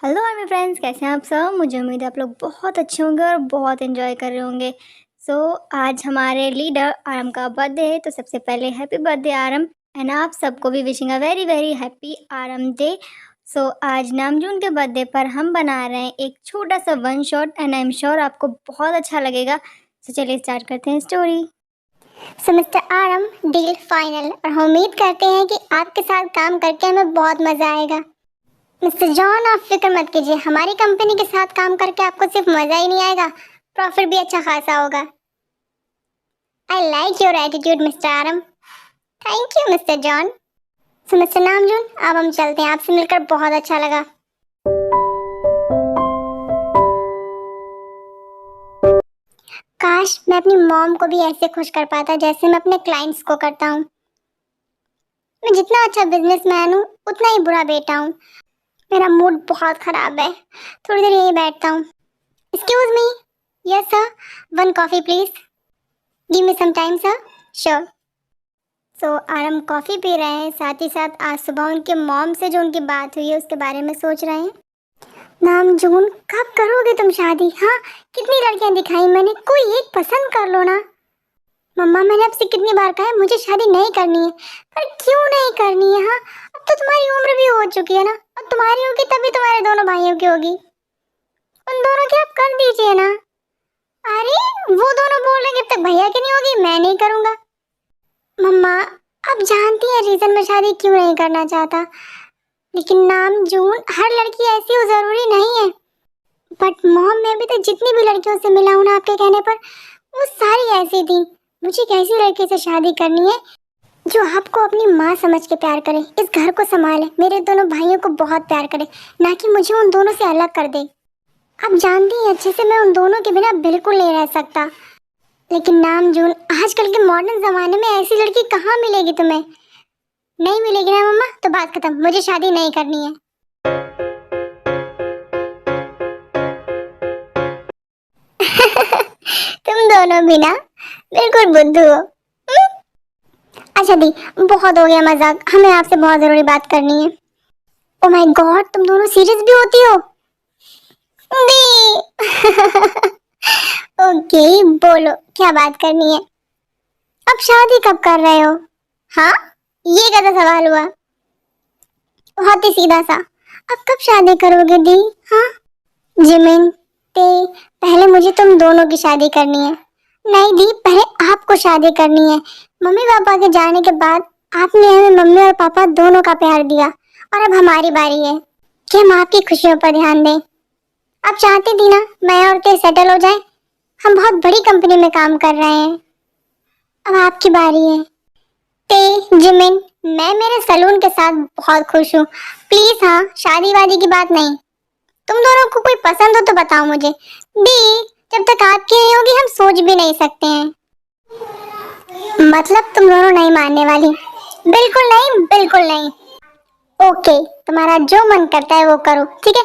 Hello मेरे friends, कैसे हैं आप सब। मुझे उम्मीद है आप लोग बहुत अच्छे होंगे और बहुत एंजॉय कर रहे होंगे। आज हमारे लीडर आरम का बर्थडे है, तो सबसे पहले हैप्पी बर्थडे आरम। एंड आप सबको भी wishing a very very happy Aram day. आज नामजून के बर्थडे पर हम बना रहे हैं एक छोटा सा one shot, and I am sure आपको बहुत अच्छा लगेगा। चलिए स्टार्ट करते हैं स्टोरी। मिस्टर आरम, डील फाइनल और हम उम्मीद करते हैं कि आपके साथ काम करके हमें बहुत मजा आएगा। मिस्टर जॉन, आप फिक्र मत कीजिए, हमारी कंपनी के साथ काम करके आपको सिर्फ मजा ही नहीं आएगा, प्रॉफिट भी अच्छा खासा होगा। I like your attitude mister Aram. Thank you mister John. Mister Namjoon, अब हम चलते हैं, आपसे मिलकर बहुत अच्छा लगा। काश मैं अपनी मॉम को भी ऐसे खुश कर पाता जैसे मैं अपने क्लाइंट्स को करता हूँ। मैं जितना अच्छा बिजनेसमैन हूँ उतना ही बुरा बेटा हूँ। मेरा मूड बहुत खराब है, थोड़ी देर यहीं बैठता हूँ। Excuse me. Yes sir, one coffee please. Give me some time sir. Sure. Aram coffee पी रहे हैं, साथ ही साथ आज सुबह उनके मॉम से जो उनकी बात हुई है उसके बारे में सोच रहे हैं। नामजून, कब करोगे तुम शादी? हाँ, कितनी लड़कियां दिखाई मैंने, कोई एक पसंद कर लो ना। मम्मा, मैंने आपसे कितनी बार कहा है मुझे शादी नहीं करनी है, पर क्यों नहीं करनी है? हाँ, अब तो तुम्हारी उम्र भी हो चुकी है ना, अब तुम्हारी होगी तभी तुम्हारे दोनों भाइयों की होगी। उन दोनों की आप कर दीजिए ना। अरे, वो दोनों बोल रहे हैं जब तक भैया की नहीं होगी मैं नहीं करूंगा। मम्मा, आप जानती हैं रीजन मैं शादी क्यों नहीं करना चाहता, लेकिन नामजून, हर लड़की ऐसी हो जरूरी नहीं है। बट मॉम, मैं अभी तक जितनी भी लड़कियों से मिला हूं ना आपके कहने पर, वो सारी ऐसी थी। मुझे एक ऐसी लड़की से शादी करनी है जो आपको अपनी माँ समझ के प्यार करे, इस घर को संभाले, मेरे दोनों भाइयों को बहुत प्यार करे, ना कि मुझे उन दोनों से अलग कर दे। आप जानती हैं अच्छे से मैं उन दोनों के बिना बिल्कुल नहीं रह सकता। लेकिन नामजून, आजकल के मॉडर्न जमाने में ऐसी लड़की कहाँ मिलेगी तुम्हें? नहीं मिलेगी ना मम्मा, तो बात खत्म, मुझे शादी नहीं करनी है। तुम दोनों भी ना बिल्कुल बुद्धू हो। अच्छा दी, बहुत हो गया मजाक, हमें आपसे बहुत जरूरी बात करनी है। ओ माय गॉड, तुम दोनों सीरियस भी होती हो? दी। ओके, बोलो क्या बात करनी है। अब शादी कब कर रहे हो? हाँ, ये कैसा सवाल हुआ? बहुत ही सीधा सा। अब कब शादी करोगे दी? हाँ जिमिन, ते पहले मुझे तुम दोनों की शादी करनी है। नहीं दी, पहले आपको शादी करनी है। मम्मी पापा के जाने के बाद आपने हमें मम्मी और पापा दोनों का प्यार दिया, और अब हमारी बारी है कि हम आपकी खुशियों पर ध्यान दें। आप चाहती थी ना मैं और ते सेटल हो जाए, हम बहुत बड़ी कंपनी में काम कर रहे हैं, अब आपकी बारी है। ते, जिमिन, मैं मेरे सलून के साथ बहुत खुश हूँ, प्लीज हाँ, शादी वादी की बात नहीं। तुम दोनों को कोई पसंद हो तो बताओ मुझे। दी, जब तक आपकी नहीं होगी हम सोच भी नहीं सकते हैं। मतलब तुम दोनों नहीं मानने वाली? बिल्कुल नहीं, बिल्कुल नहीं। ओके, तुम्हारा जो मन करता है वो करो, ठीक है।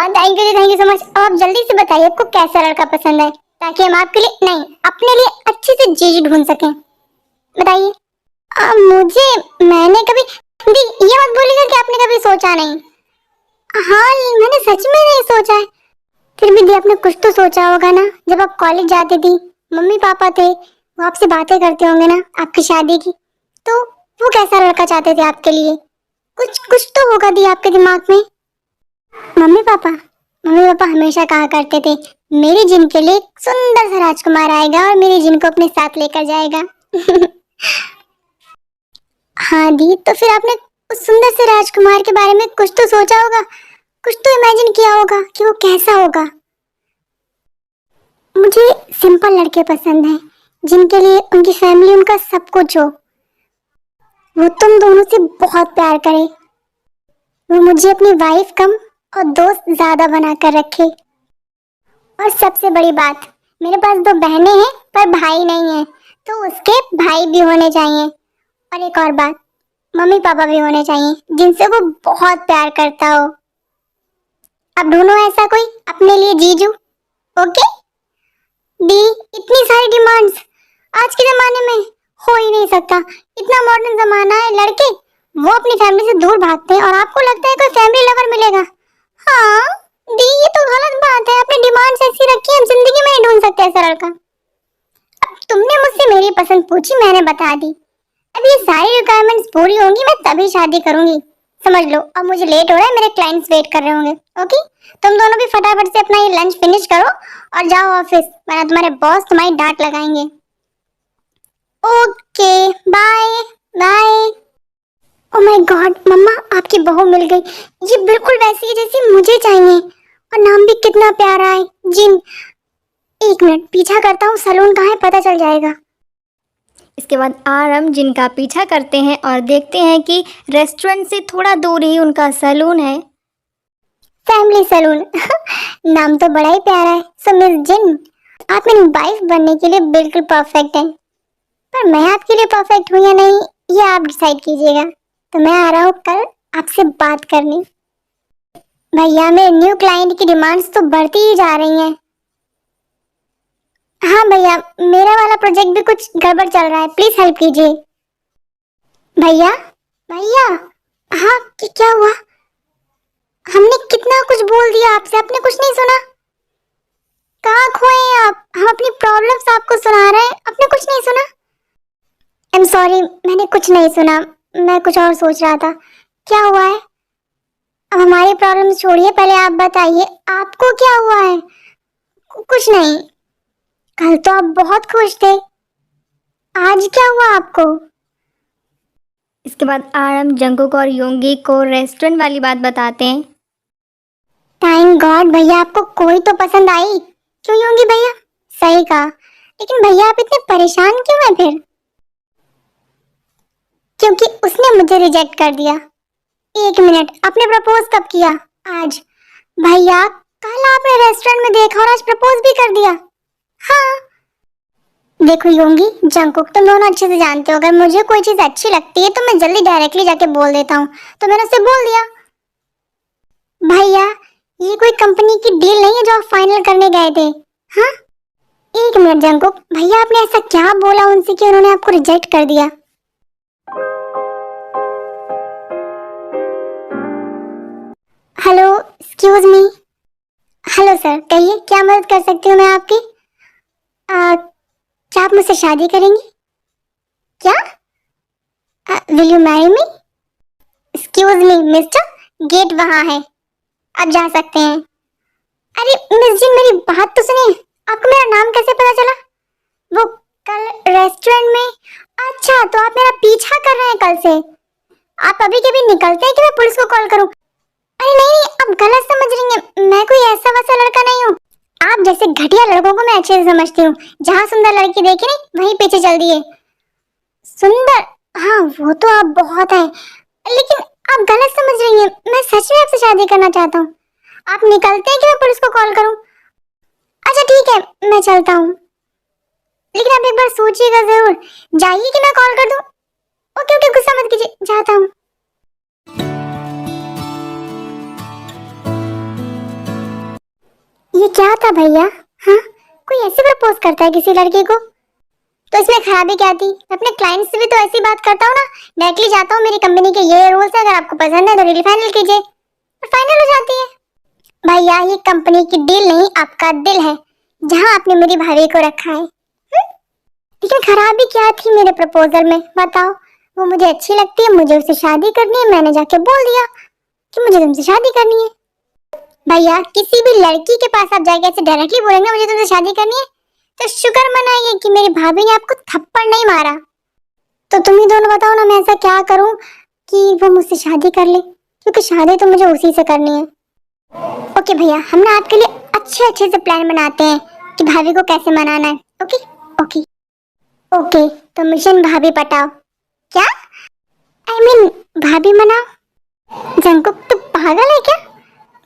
Thank you, thank you so much. अब आप जल्दी से बताइए आपको कैसा लड़का पसंद है, ताकि हम आपके लिए नहीं, अपने लिए अच्छे से चीज ढूंढ सकें। बताइए। मुझे, मैंने कभी, दी ये मत बोलिएगा कि आपने कभी सोचा नहीं। हाँ, मैंने सच में नहीं सोचा है। फिर भी दी, आपने कुछ तो सोचा होगा ना, जब आप कॉलेज जाती थी, मम्मी पापा थे, वो आपसे बातें करते होंगे ना आपकी शादी की, तो वो कैसा लड़का चाहते थे आपके लिए? कुछ कुछ तो होगा दी आपके दिमाग में। मम्मी पापा हमेशा कहा करते थे मेरी जिन के लिए एक सुंदर सा राजकुमार आएगा और मेरी जिन को अपने साथ लेकर जाएगा। हाँ दी, तो फिर आपने उस सुंदर से राजकुमार के बारे में कुछ तो सोचा होगा, कुछ तो इमेजिन किया होगा कि वो कैसा होगा। मुझे सिंपल लड़के पसंद हैं, जिनके लिए उनकी फैमिली उनका सब कुछ हो, वो तुम दोनों से बहुत प्यार करे, वो मुझे अपनी वाइफ कम और दोस्त ज्यादा बनाकर रखे। और सबसे बड़ी बात, मेरे पास 2 बहनें हैं पर भाई नहीं है, तो उसके भाई भी होने चाहिए। और एक और बात, मम्मी पापा भी होने चाहिए जिनसे वो बहुत प्यार करता हो। अब ढूंढो ऐसा कोई अपने लिए जीजू। ओके दी, इतनी सारी डिमांड्स आज के जमाने में हो ही नहीं सकता, इतना मॉडर्न जमाना है, लड़के वो अपनी फैमिली से दूर भागते हैं और आपको लगता है कोई फैमिली लवर मिलेगा? हाँ, ऐसा लड़का। अब तुमने मुझसे मेरी पसंद पूछी, मैंने बता दी। अब ये सारी रिक्वायरमेंट्स पूरी होंगी मैं तभी शादी करूंगी। समझ लो, अब मुझे लेट हो रहा है, मेरे क्लाइंट्स वेट कर रहे होंगे। ओके, तुम दोनों भी फटाफट से अपना ये लंच फिनिश करो और जाओ ऑफिस, वरना तुम्हारे बॉस तुम्हारी डांट लगाएंगे। Okay, bye bye. Oh my God, mama आपकी बहू मिल गई। ये बिल्कुल वैसी है जैसी मुझे चाहिए, और नाम भी कितना प्यारा है, जिन। एक मिनट, पीछा करता हूँ, सैलून कहाँ है पता चल जाएगा। इसके बाद आरम जिनका पीछा करते हैं और देखते हैं कि रेस्टोरेंट से थोड़ा दूर ही उनका सैलून है। फैमिली सैलून नाम तो बड़ा ही प्यारा है। सो मिस जिन, आप मेरी वाइफ बनने के लिए बिल्कुल परफेक्ट हैं, पर मैं आपके लिए परफेक्ट हूँ या नहीं ये आप डिसाइड कीजिएगा। तो मैं आ रहा हूँ कल आपसे बात करने। भैया, मेरे न्यू क्लाइंट की डिमांड्स तो बढ़ती ही जा रही हैं। हाँ भैया, मेरा वाला प्रोजेक्ट भी कुछ गड़बड़ चल रहा है, प्लीज हेल्प कीजिए। भैया भैया, हाँ क्या हुआ? हमने कितना कुछ बोल दिया आपसे, आपने कुछ नहीं सुना? कहाँ खोए हैं आप? हम अपनी प्रॉब्लम्स आपको सुना रहे हैं, आपने कुछ नहीं सुना? आई एम सॉरी, मैंने कुछ नहीं सुना, मैं कुछ और सोच रहा था। क्या हुआ है? अब हमारी प्रॉब्लम्स छोड़िए, पहले आप बताइए आपको क्या हुआ है। कुछ नहीं, कल तो आप बहुत खुश थे, आज क्या हुआ आपको? इसके बाद आरम जंकुक और योंगी को रेस्टोरेंट वाली बात बताते हैं। थैंक गॉड भैया, आपको कोई तो पसंद आई। क्यों योंगी भैया? सही कहा, लेकिन भैया आप इतने परेशान क्यों हैं फिर? क्योंकि उसने मुझे रिजेक्ट कर दिया। एक मिनट, आपने प्रपोज कब किया? आज। भैया, कल आपने रेस्टोरेंट में देखा और आज प्रपोज भी कर दिया। हाँ देखो योंगी, जंकुक, तुम दोनों अच्छे से जानते हो, अगर मुझे कोई चीज अच्छी लगती है तो मैं जल्दी डायरेक्टली जाके बोल देता हूँ, तो मैंने उससे बोल दिया। भैया, ये कोई कंपनी की डील नहीं है जो आप फाइनल करने गए थे। हाँ, एक मिनट जंकुक, भैया आपने ऐसा क्या बोला उनसे कि उन्होंने आपको रिजेक्ट कर दिया? Hello, excuse me. Hello sir, कहिए क्या मदद कर सकती हूँ मैं आपकी? क्या आप मुझसे शादी करेंगी? क्या? Will you marry me? Excuse me mister, gate वहाँ है, आप जा सकते हैं। अरे मिस जी, मेरी बात तो सुनिए, आपको मेरा नाम कैसे पता चला? वो कल रेस्टोरेंट में। अच्छा, तो आप मेरा पीछा कर रहे हैं कल से। आप अभी के भी निकलते हैं कि मैं पुलिस को कॉल करूं? अरे नहीं नहीं, आप गलत समझ रही हैं, मैं कोई ऐसा वैसा लड़का नहीं हूँ। आप जैसे घटिया लड़कों को मैं अच्छे से समझती हूँ, जहाँ सुंदर लड़की देखे नहीं वहीं पीछे चल दिए। सुंदर? हाँ वो तो आप बहुत हैं, लेकिन आप गलत समझ रही हैं, मैं सच में आपसे शादी करना चाहता हूँ। आप निकलते हैं कि मैं पुलिस को कॉल करूं? अच्छा ठीक है, मैं चलता हूँ, लेकिन आप एक बार सोचिएगा जरूर। जाइए कि मैं कॉल कर दूं? ओके ओके, गुस्सा मत कीजिए, जाता हूँ। ये क्या था भैया? हाँ, कोई ऐसे प्रपोज करता है किसी लड़की को? तो इसमें खराबी क्या थी? मैं अपने क्लाइंट से भी तो ऐसी बात करता हूँ ना, डायरेक्टली जाता हूँ, मेरी कंपनी के ये रूल्स है, अगर आपको पसंद है तो डील फाइनल कीजिए, और फाइनल हो जाती है। भैया, ये कंपनी की डील नहीं, आपका दिल है, जहाँ आपने मेरी भाभी को रखा है। लेकिन खराबी क्या थी मेरे प्रपोजल में, बताओ? वो मुझे अच्छी लगती है, मुझे उससे शादी करनी है, मैंने जाके बोल दिया कि मुझे तुमसे शादी करनी है। भैया, किसी भी लड़की के पास आप जाके ऐसे डायरेक्टली बोलेंगे मुझे तुमसे शादी करनी है, तो शुक्र मनाइए कि मेरी भाभी ने आपको थप्पड़ नहीं मारा। तो तुम ही दोनों बताओ ना, मैं ऐसा क्या करूं कि वो मुझसे शादी कर ले, क्योंकि शादी तो मुझे उसी से करनी है। ओके भैया, हम ना आपके लिए अच्छे अच्छे से प्लान बनाते हैं कि भाभी को कैसे मनाना है। ओके ओके ओके, तो मिशन भाभी पटाओ। क्या? आई मीन भाभी मनाओ। जंकुक, तू पागल है क्या?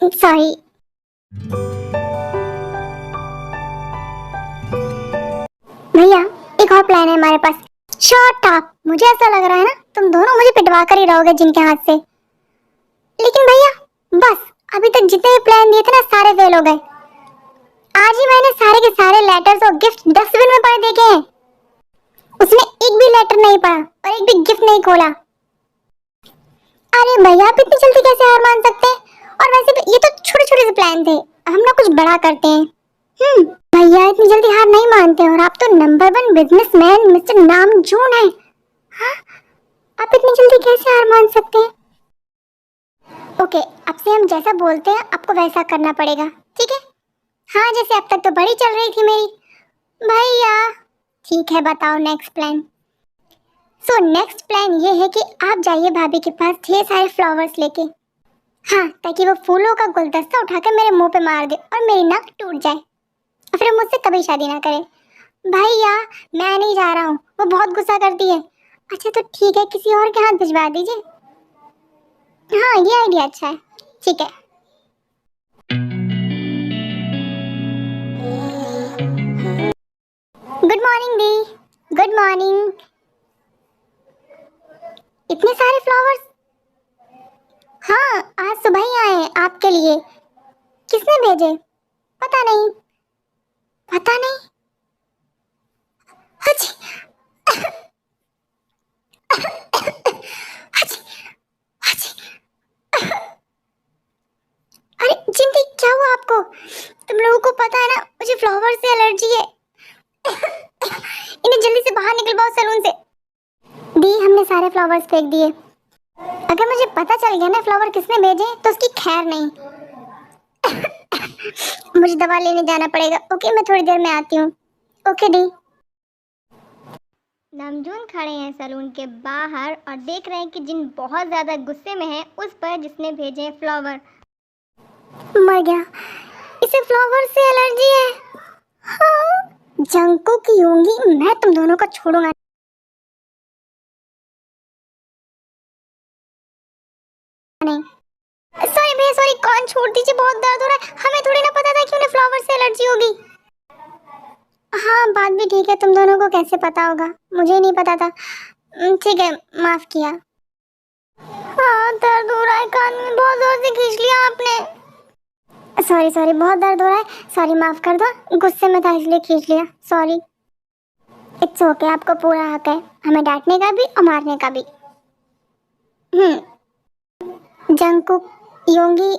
सॉरी। भैया, एक और प्लान है हमारे पास। शॉट अप, मुझे ऐसा लग रहा है ना तुम दोनों मुझे पिटवा कर ही रहोगे जिनके हाथ से। लेकिन भैया, बस अभी तक जितने भी प्लान दिए थे ना, सारे फेल हो गए। आज ही मैंने सारे के सारे लेटर्स और गिफ्ट डस्टबिन में पड़े देखे हैं, उसमें एक भी लेटर नहीं पड़ा और एक भी गिफ्ट नहीं खोला। अरे भैया, आप इतनी जल्दी कैसे हार मान सकते हैं? और वैसे भी ये तो छोटे छोटे से प्लान थे, हम ना कुछ बड़ा करते हैं। भैया इतनी जल्दी हार नहीं मानते और आप तो नंबर 1 बिजनेसमैन मिस्टर नामजून है। हाँ, आप इतनी जल्दी कैसे हार मान सकते हैं? ओके, अब से हम जैसा बोलते हैं आपको वैसा करना पड़ेगा, ठीक है? हाँ, जैसे अब तक तो बड़ी चल रही थी मेरी। भैया ठीक है, बताओ next plan. So next plan ये है कि आप जाइए भाभी के पास ढेर सारे फ्लावर्स लेके। हाँ, ताकि वो फूलों का गुलदस्ता उठाकर मेरे मुंह पे मार दे और मेरी नाक टूट जाए और फिर मुझसे कभी शादी ना करे। भैया मैं नहीं जा रहा हूँ, वो बहुत गुस्सा करती है। अच्छा तो ठीक है, किसी और के हाथ भिजवा दीजिए। हाँ ये आइडिया अच्छा है, ठीक है। गुड मॉर्निंग दी। Good morning. इतने सारे फ्लावर्स? हाँ, आज सुबह ही आए हैं आपके लिए। किसने भेजे? पता नहीं। पता नहीं। हची, हची, हची। अरे जिंदगी क्या हुआ आपको? तुम लोगों को पता है ना मुझे फ्लावर से एलर्जी है। इन्हें जल्दी से बाहर निकलवाओ सैलून से। दी हमने सारे फ्लावर्स फेंक दिए। अगर मुझे पता चल गया ना फ्लावर किसने भेजे तो उसकी खैर नहीं। मुझे दवा लेने जाना पड़ेगा। ओके मैं थोड़ी देर में आती हूँ। ओके दी। नामजून खड़े हैं सैलून के बाहर और देख रहे हैं कि जिन बहुत ज़्यादा गुस्से में है उस पर जिसने भेजे हैं फ्लावर। मर गया, इसे फ्लावर से एलर्जी है। हाँ। जंको की होंगी, मैं तुम दोनों को छोड़ूंगा नहीं। सॉरी भैया सॉरी, कान छोड़ दीजिए, बहुत दर्द हो रहा है। हमें थोड़ी ना पता था कि उन्हें फ्लावर से एलर्जी होगी। हाँ बात भी ठीक है, तुम दोनों को कैसे पता होगा, मुझे नहीं पता था। ठीक है, माफ किया। हाँ दर्द हो रहा है, कान में बहुत जोर से खींच लिया आपने। सॉरी सॉरी, बहुत दर्द हो रहा है। सॉरी माफ कर दो, गुस्से में था इसलिए खींच लिया, सॉरी। इट्स ओके, आपको पूरा हक है हमें डांटने का भी और मारने का भी। जंकुक, योंगी,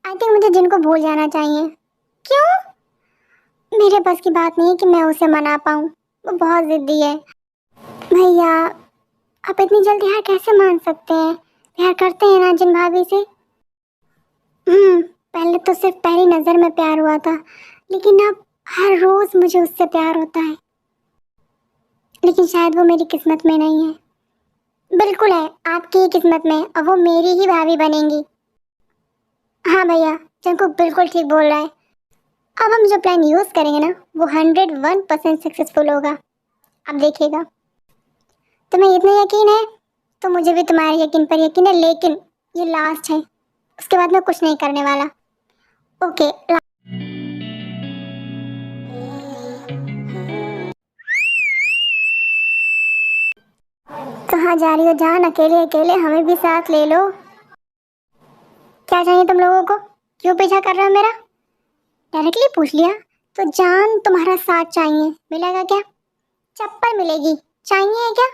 आई थिंक मुझे जिनको भूल जाना चाहिए। क्यों? मेरे बस की बात नहीं है कि मैं उसे मना पाऊँ, वो बहुत जिद्दी है। भैया आप इतनी जल्दी हार कैसे मान सकते हैं? प्यार करते हैं ना जिन भाभी से। पहले तो सिर्फ पहली नज़र में प्यार हुआ था, लेकिन अब हर रोज मुझे उससे प्यार होता है। लेकिन शायद वो मेरी किस्मत में नहीं है। बिल्कुल है, आपकी ही किस्मत में, और वो मेरी ही भाभी बनेंगी। हाँ भैया, जंकुक बिल्कुल ठीक बोल रहा है। अब हम जो प्लान यूज करेंगे ना वो 101% सक्सेसफुल होगा, आप देखिएगा। तुम्हें इतना यकीन है तो मुझे भी तुम्हारे यकीन पर यकीन है, लेकिन ये लास्ट है, उसके बाद मैं कुछ नहीं करने वाला। ओके। कहाँ जा रही हो जान, अकेले अकेले, हमें भी साथ ले लो। क्या चाहिए तुम लोगों को? क्यों पीछा कर रहे हो मेरा? डायरेक्टली पूछ लिया। तो जान तुम्हारा साथ चाहिए, मिलेगा क्या? चप्पल मिलेगी, चाहिए है क्या?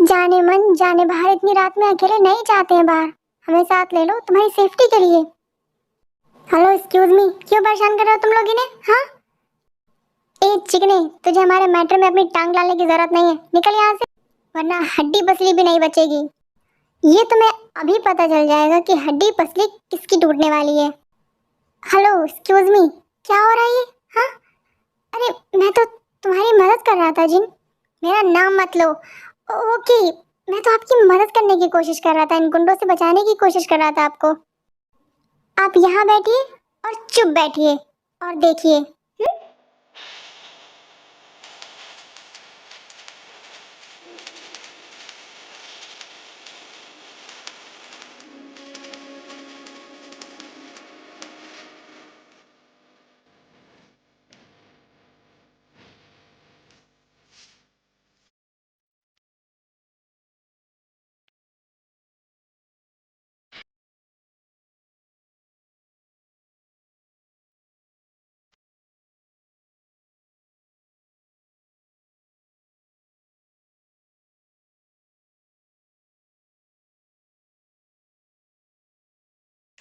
जाने मन जाने बाहर, इतनी रात में अकेले नहीं जाते हैं बाहर, हमें साथ ले लो तुम्हारी सेफ्टी के लिए। हेलो एक्सक्यूज मी, क्यों परेशान कर रहे हो तुम लोग इन्हें? हाँ ए चिकने, तुझे हमारे मैटर में अपनी टांग डालने की जरूरत नहीं है, निकल यहाँ से, वरना हड्डी पसली भी नहीं बचेगी। ये तुम्हें अभी पता चल जाएगा कि हड्डी पसली किसकी टूटने वाली है। हेलो एक्सक्यूज मी, क्या हो रहा है ये? हाँ अरे मैं तो तुम्हारी मदद कर रहा था जिन, मेरा नाम मत लो। ओके, मैं तो आपकी मदद करने की कोशिश कर रहा था, इन गुंडों से बचाने की कोशिश कर रहा था आपको। आप यहाँ बैठिए और चुप बैठिए और देखिए।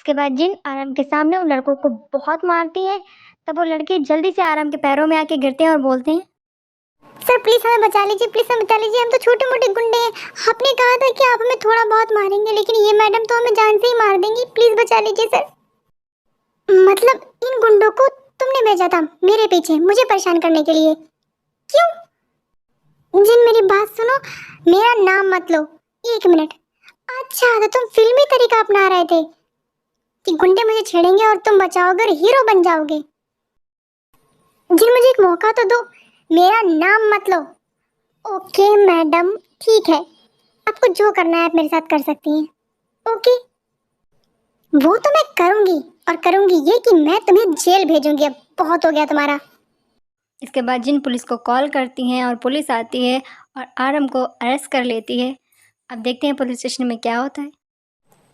इसके बाद जिन आराम के सामने उन लड़कों को बहुत मारती है। तब वो लड़के जल्दी से आराम के पैरों में आके गिरते हैं और बोलते हैं, सर प्लीज हमें बचा लीजिए, प्लीज हमें बचा लीजिए, हम तो छोटे मोटे गुंडे हैं। आपने कहा था कि आप हमें थोड़ा बहुत मारेंगे, लेकिन ये मैडम तो हमें जान से ही मार देंगी, प्लीज बचा लीजिए सर। मतलब इन गुंडों को तुमने भेजा था मेरे पीछे मुझे परेशान करने के लिए? क्यों? जिन मेरी बात सुनो, मेरा नाम मत लो। 1 मिनट। अच्छा तो तुम फिल्मी तरीका अपना रहे थे कि गुंडे मुझे छेड़ेंगे और तुम बचाओगे और हीरो बन जाओगे। जिन मुझे एक मौका तो दो, मेरा नाम मत लो। ओके मैडम ठीक है, आपको जो करना है आप मेरे साथ कर सकती हैं। ओके वो तो मैं करूंगी, और करूंगी ये कि मैं तुम्हें जेल भेजूंगी। अब बहुत हो गया तुम्हारा। इसके बाद जिन पुलिस को कॉल करती हैं और पुलिस आती है और आरम को अरेस्ट कर लेती है। अब देखते हैं पुलिस स्टेशन में क्या होता है।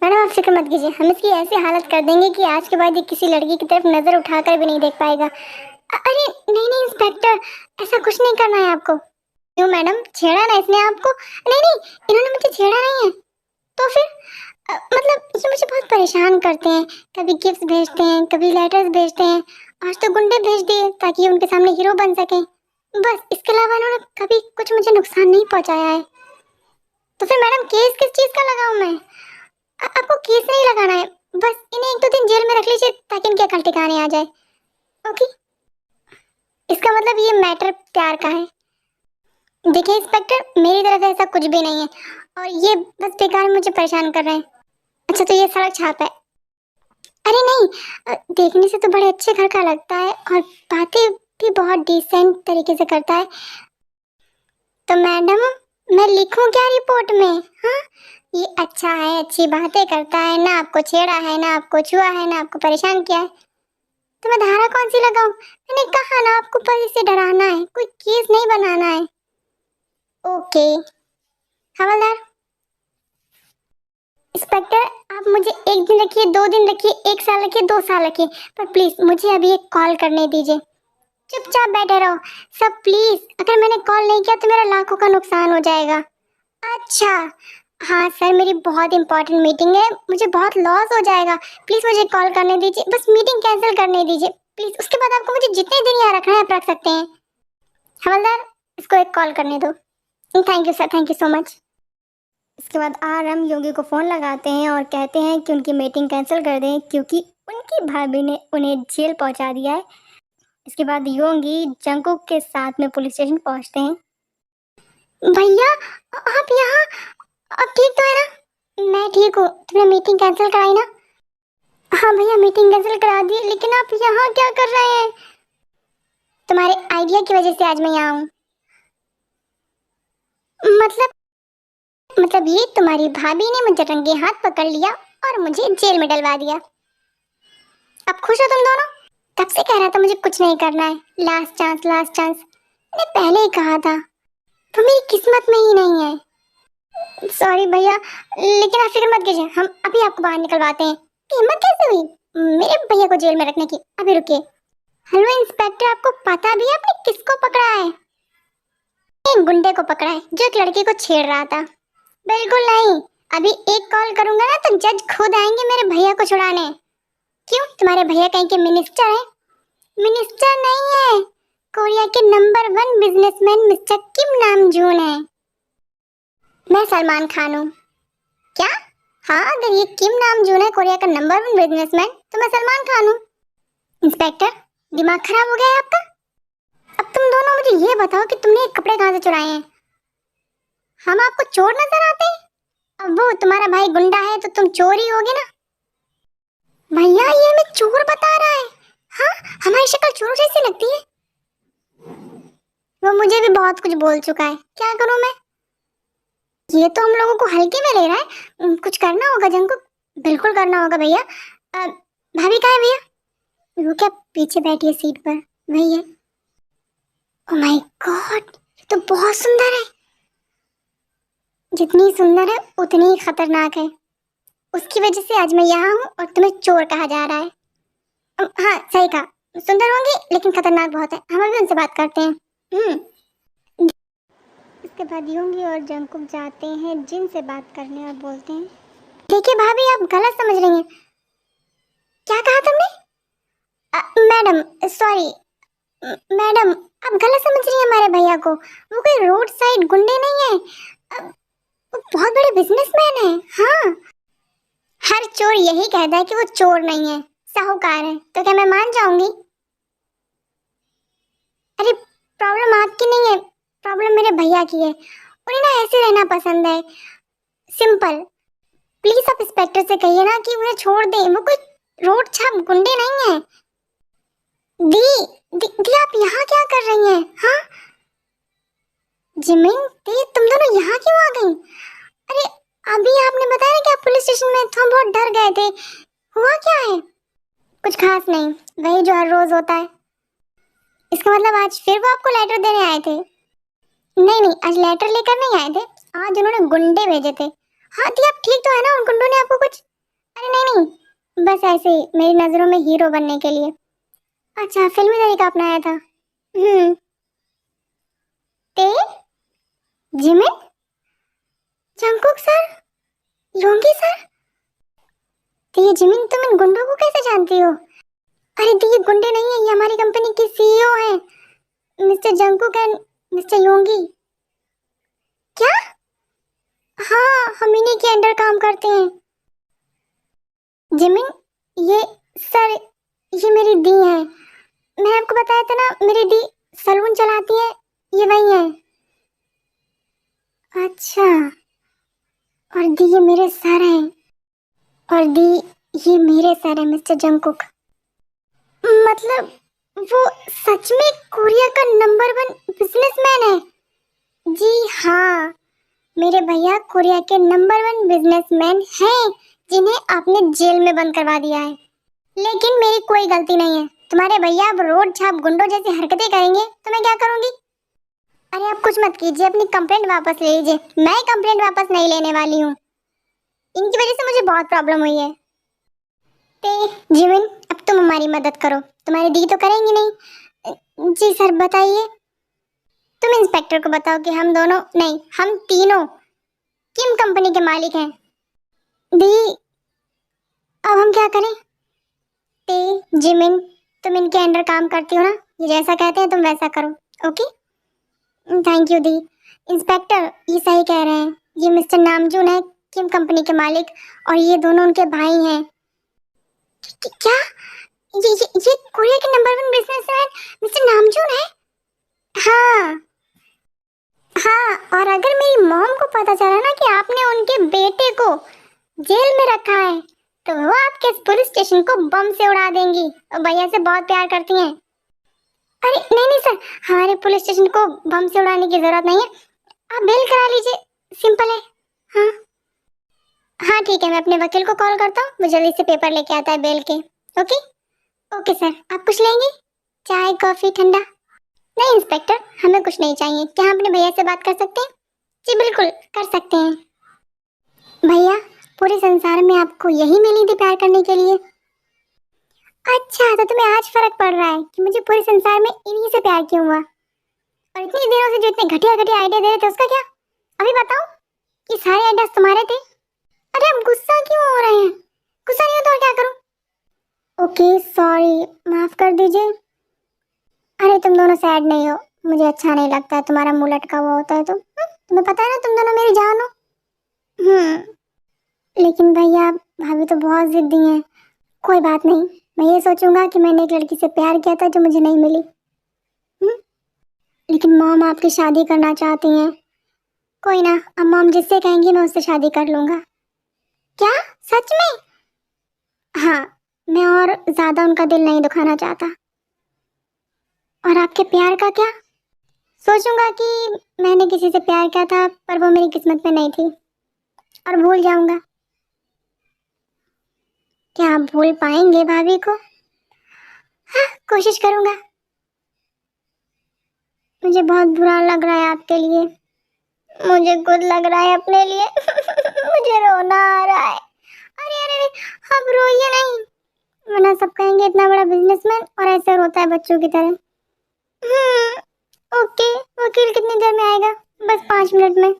मैडम आप फिक्र मत कीजिए, हम इसकी ऐसी हालत कर देंगे कि आज के बाद ये किसी लड़की की तरफ नजर उठाकर भी नहीं देख पाएगा। अरे नहीं नहीं इंस्पेक्टर, ऐसा कुछ नहीं करना है आपको। क्यों मैडम, छेड़ा ना इसने आपको? नहीं नहीं, इन्होंने मुझे छेड़ा नहीं है। तो फिर मतलब ये मुझे बहुत परेशान करते हैं, कभी गिफ्ट भेजते हैं, कभी लेटर्स भेजते हैं। आज तो गुंडे भेज दिए ताकि उनके सामने हीरो बन सके। बस इसके अलावा इन्होंने कभी कुछ मुझे नुकसान नहीं पहुंचाया है। तो फिर मैडम केस किस चीज का लगाऊं मैं? आपको केस नहीं लगाना है, बस इन्हें 1-2 दिन जेल में रख लीजिए ताकि इनके अकल ठिकाने आ जाए। ओके इसका मतलब ये मैटर प्यार का है। देखिए इंस्पेक्टर, मेरी तरफ ऐसा कुछ भी नहीं है, और ये बस बेकार मुझे परेशान कर रहे हैं। अच्छा तो ये सड़क छाप है? अरे नहीं, देखने से तो बड़े अच्छे घर का लगता है और बातें भी बहुत डिसेंट तरीके से करता है। तो मैडम मैं लिखूं क्या रिपोर्ट में? हाँ ये अच्छा है, अच्छी बातें करता है, ना आपको छेड़ा है, ना आपको छुआ है, ना आपको परेशान किया है। तो मैं धारा कौन सी लगाऊं? मैंने कहा ना आपको बस इसे डराना है, कोई केस नहीं बनाना है। ओके हवलदार। इंस्पेक्टर आप मुझे 1 दिन रखिए, 2 दिन रखिए, 1 साल रखिए, 2 साल रखिए, पर प्लीज मुझे अभी एक कॉल करने दीजिए। चुपचाप बैठे रहो सब प्लीज, अगर मैंने कॉल नहीं किया तो मेरा लाखों का नुकसान हो जाएगा। अच्छा हाँ सर, मेरी बहुत इंपॉर्टेंट मीटिंग है, मुझे बहुत लॉस हो जाएगा, प्लीज मुझे कॉल करने दीजिए, बस मीटिंग कैंसिल करने दीजिए प्लीज। उसके बाद आपको मुझे जितने दिन यहाँ रखना है आप रख सकते हैं। हवलदार इसको एक कॉल करने दो। Thank you sir, thank you so much. इसके बाद आरम योगी को फ़ोन लगाते हैं और कहते हैं कि उनकी मीटिंग कैंसिल कर दें क्योंकि उनकी भाभी ने उन्हें जेल पहुंचा दिया है। इसके बाद योगी जंकुक के साथ में पुलिस स्टेशन पहुंचते हैं। भैया आप यहाँ, अब ठीक तो है ना? मैं ठीक हूँ, तुमने मीटिंग कैंसिल कराई ना? हाँ भैया मीटिंग कैंसिल करा दी, लेकिन आप यहाँ क्या कर रहे हैं? तुम्हारे आइडिया की वजह से आज मैं यहाँ हूँ। मतलब ये तुम्हारी भाभी ने मुझे रंगे हाथ पकड़ लिया और मुझे जेल में डलवा दिया। अब खुश हो तुम दोनों? तब से कह रहा था मुझे कुछ नहीं करना है, लास्ट चांस लास्ट चांस, मैंने पहले ही कहा था, तो मेरी किस्मत में ही नहीं है। सॉरी भैया, लेकिन आप फिक्र मत कीजिए, हम अभी आपको बाहर निकलवाते हैं। हिम्मत कैसे हुई मेरे भैया को जेल में रखने की? अभी रुकिए। हेलो इंस्पेक्टर, आपको पता भी है आपने किसको पकड़ा है? एक गुंडे को पकड़ा है जो एक लड़की को छेड़ रहा था। बिल्कुल नहीं, अभी एक कॉल करूंगा ना तो जज खुद आएंगे मेरे भैया को छुड़ाने। क्यों, तुम्हारे भैया कहीं के मिनिस्टर हैं? मिनिस्टर नहीं है, कोरिया के नंबर 1 बिजनेसमैन मिस्टर किम नामजून है। मैं सलमान खान हूँ। क्या? हाँ अगर ये किम नामजून है कोरिया का नंबर 1 बिजनेसमैन, तो मैं सलमान खान हूँ। इंस्पेक्टर दिमाग खराब हो गया है आपका? अब तुम दोनों मुझे ये बताओ कि तुमने ये कपड़े कहाँ से चुराए हैं? हम आपको चोर नजर आते हैं? अब वो तुम्हारा भाई गुंडा है तो तुम चोर ही होगे ना? भैया ये हमें चोर बता रहा है। हाँ हमारी शक्ल चोरों जैसी लगती है। वो मुझे भी बहुत कुछ बोल चुका है, क्या करूं मैं? ये तो हम लोगों को हल्के में ले रहा है, कुछ करना होगा जंग को। बिल्कुल करना होगा भैया। भाभी कहाँ है भैया? वो क्या पीछे बैठी है सीट पर? वही है। ओह माय गॉड, ये तो बहुत सुंदर है। जितनी सुंदर है उतनी ही खतरनाक है। उसकी वजह से आज मैं यहाँ हूँ और तुम्हें चोर कहा जा रहा है। हाँ सही कहा, सुंदर होंगी लेकिन खतरनाक बहुत है। हम अभी उनसे बात करते हैं। इसके बाद योंगी और जंकुक जाते हैं जिन से बात करने और बोलते हैं, देखिए भाभी आप गलत समझ रही हैं। सॉरी मैडम, आप गलत समझ रही हैं हमारे भैया को। वो कोई रोड साइड गुंडे नहीं है, वो बहुत बड़े बिजनेसमैन है। हाँ, हर चोर यही कहता है कि वो चोर नहीं है, साहूकार है। तो क्या मैं मान जाऊंगी? अरे प्रॉब्लम आपकी नहीं है, प्रॉब्लम मेरे भैया की है। उन्हें ना ऐसे रहना पसंद है, सिंपल। प्लीज आप इंस्पेक्टर से कहिए ना कि उन्हें छोड़ दें, वो कोई रोड छाप गुंडे नहीं है। दी आप यहाँ क्या कर रही हैं? हाँ जिमिन, दी तुम दोनों यहाँ क्यों आ गई? अरे अभी आपने बताया कि आप पुलिस स्टेशन में थे, हम बहुत डर गए थे। हुआ क्या है? कुछ खास नहीं, वही जो हर रोज होता है। इसका मतलब आज फिर वो आपको लेटर देने आए थे? नहीं नहीं, आज लेटर लेकर नहीं आए थे, आज उन्होंने गुंडे भेजे थे। हाँ दी, आप ठीक तो है ना? उन गुंडों ने आपको कुछ? अरे नहीं नहीं, बस ऐसे ही मेरी नजरों में हीरो बनने के लिए। अच्छा, फिल्मी तरीका अपनाया था। ते जिमिन, जंगकुक सर, योंगी सर। तो ये जिमिन, तुम इन गुंडों को कैसे जानती हो? अरे दी, ये गुंडे नहीं है, ये हमारी कंपनी के सीईओ हैं, मिस्टर जंगकुक एंड मिस्टर योंगी। क्या? हाँ, हम इन्हीं के अंडर काम करते हैं। जिमिन, ये सर, ये मेरी दी है। मैंने आपको बताया था ना, मेरी दी सलून चलाती है, ये वही है। अच्छा, और दी ये मेरे सर हैं, और दी ये मेरे सर हैं मिस्टर जंगकुक। मतलब वो सच में कोरिया का नंबर 1 बिजनेसमैन है? जी हाँ, मेरे भैया कोरिया के नंबर 1 बिजनेसमैन हैं, जिन्हें आपने जेल में बंद करवा दिया है। लेकिन मेरी कोई गलती नहीं है। तुम्हारे भैया अब रोड छाप गुंडों जैसी हरकतें करेंगे तो मैं क्या करूंगी? अरे आप कुछ मत कीजिए, अपनी कंप्लेंट वापस ले लीजिए। मैं कंप्लेंट वापस नहीं लेने वाली हूँ, इनकी वजह से मुझे बहुत प्रॉब्लम हुई है। ते जिमिन, अब तुम हमारी मदद करो, तुम्हारी दी तो करेंगी नहीं। जी सर, बताइए। तुम इंस्पेक्टर को बताओ कि हम दोनों नहीं, हम तीनों किम कंपनी के मालिक हैं। दी, अब हम क्या करें? ते जिमिन, तुम इनके अंडर काम करती हो ना, ये जैसा कहते हैं तुम वैसा करो, okay? Thank you the. Inspector, ये सही कह रहे हैं, ये मिस्टर नामजून है, किम कंपनी के मालिक, और ये दोनों उनके भाई हैं। क्या? ये कोरिया के नंबर 1 बिजनेसमैन मिस्टर नामजून है? हाँ हाँ, और अगर मेरी मॉम को पता चला ना कि आपने उनके बेटे को जेल में रखा है, तो वो आपके इस पुलिस स्टेशन को बम से उड़ा देंगी। और भैया से बहुत प्यार करती हैं। अरे नहीं नहीं सर, हमारे पुलिस स्टेशन को बम से उड़ाने की जरूरत नहीं है, आप बेल करा लीजिए, सिंपल है। हाँ हाँ ठीक है, मैं अपने वकील को कॉल करता हूँ, वो जल्दी से पेपर लेके आता है बेल के। ओके ओके सर, आप कुछ लेंगे? चाय, कॉफी, ठंडा? नहीं इंस्पेक्टर, हमें कुछ नहीं चाहिए। क्या हम अपने भैया से बात कर सकते हैं? जी बिल्कुल, कर सकते हैं। भैया, पूरे संसार में आपको यही मिली थी प्यार करने के लिए? अच्छा, तो तुम्हें आज फर्क पड़ रहा है कि मुझे पूरे संसार में इन्हीं से प्यार क्यों हुआ? और इतनी देरों से जो इतने घटिया घटिया आइडिया दे रहे थे, उसका क्या? अभी बताओ, ये सारे आइडियाज तुम्हारे थे? अरे आप गुस्सा क्यों हो रहे हैं? गुस्सा नहीं हो तो और क्या करूं? ओके सॉरी, माफ कर दीजिए। अरे तुम दोनों सैड नहीं हो, मुझे अच्छा नहीं लगता है तुम्हारा मुंह लटका हुआ होता है तो। तुम्हें पता है ना, तुम दोनों मेरी जान हो। लेकिन भैया, भाभी तो बहुत जिद्दी हैं। कोई बात नहीं, मैं ये सोचूंगा कि मैंने एक लड़की से प्यार किया था जो मुझे नहीं मिली। लेकिन मॉम आपकी शादी करना चाहती हैं। कोई ना, अब मॉम जिससे कहेंगी मैं उससे शादी कर लूंगा। क्या? सच में? हाँ, मैं और ज्यादा उनका दिल नहीं दुखाना चाहता। और आपके प्यार का क्या? सोचूंगा कि मैंने किसी से प्यार किया था, पर वो मेरी किस्मत में नहीं थी, और भूल जाऊंगा। क्या आप भूल पाएंगे भाभी को? हाँ, कोशिश करूंगा। मुझे बहुत बुरा लग रहा है आपके लिए। मुझे खुद लग रहा है अपने लिए। मुझे रोना आ रहा है। अरे अरे अरे, अब रोइए नहीं, वरना सब कहेंगे इतना बड़ा बिजनेसमैन और ऐसे रोता है बच्चों की तरह। ओके, वकील कितनी देर में आएगा? बस 5 मिनट में।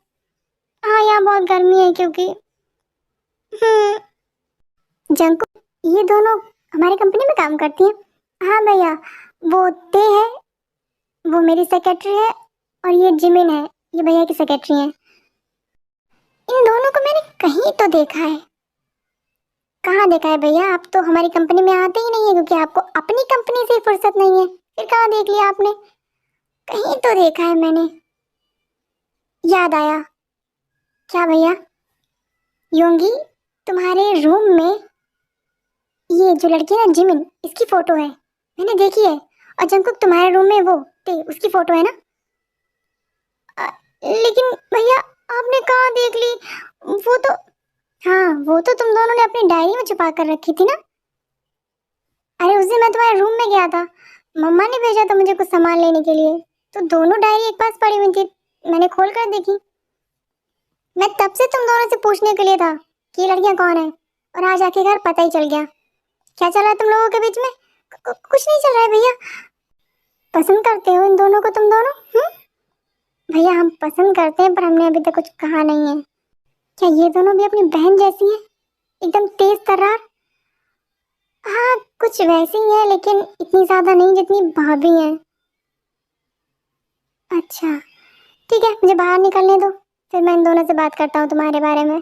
हाँ, यहाँ बहुत गर्मी है क्योंकि जंकू, ये दोनों हमारी कंपनी में काम करती हैं। हाँ भैया, वो ते है, वो मेरी सेक्रेटरी है, और ये जिमिन है, ये भैया की सेक्रेटरी है। इन दोनों को मैंने कहीं तो देखा है। कहाँ देखा है भैया? आप तो हमारी कंपनी में आते ही नहीं है, क्योंकि आपको अपनी कंपनी से फुर्सत नहीं है। फिर कहाँ देख लिया आपने? कहीं तो देखा है मैंने। याद आया। क्या भैया? योंगी, तुम्हारे रूम में ये जो लड़की है ना जिमिन, इसकी फोटो है, मैंने देखी है। और जंकुक तुम्हारे रूम में वो ते, उसकी फोटो है ना? अ, लेकिन भैया आपने कहाँ देख ली? वो तो, हाँ वो तो तुम दोनों ने अपनी डायरी में छुपा कर रखी थी ना। अरे उस दिन मैं तुम्हारे रूम में गया था, मम्मा ने भेजा था मुझे कुछ सामान लेने के लिए, तो दोनों डायरी एक पास पड़ी हुई थी, मैंने खोल कर देखी। मैं तब से तुम दोनों से पूछने के लिए था कि ये लड़कियां कौन है, और आज आखिरकार पता ही चल गया। क्या चल रहा है तुम लोगों के बीच में? कुछ नहीं चल रहा है भैया। पसंद करते हो इन दोनों को तुम दोनों? भैया हम पसंद करते हैं, पर हमने अभी तक कुछ कहा नहीं है। क्या ये दोनों भी अपनी बहन जैसी हैं, एकदम तेज तर्रार? हाँ कुछ वैसी ही है, लेकिन इतनी ज्यादा नहीं जितनी भाभी हैं। अच्छा ठीक है, मुझे बाहर निकलने दो, फिर मैं इन दोनों से बात करता हूँ तुम्हारे बारे में।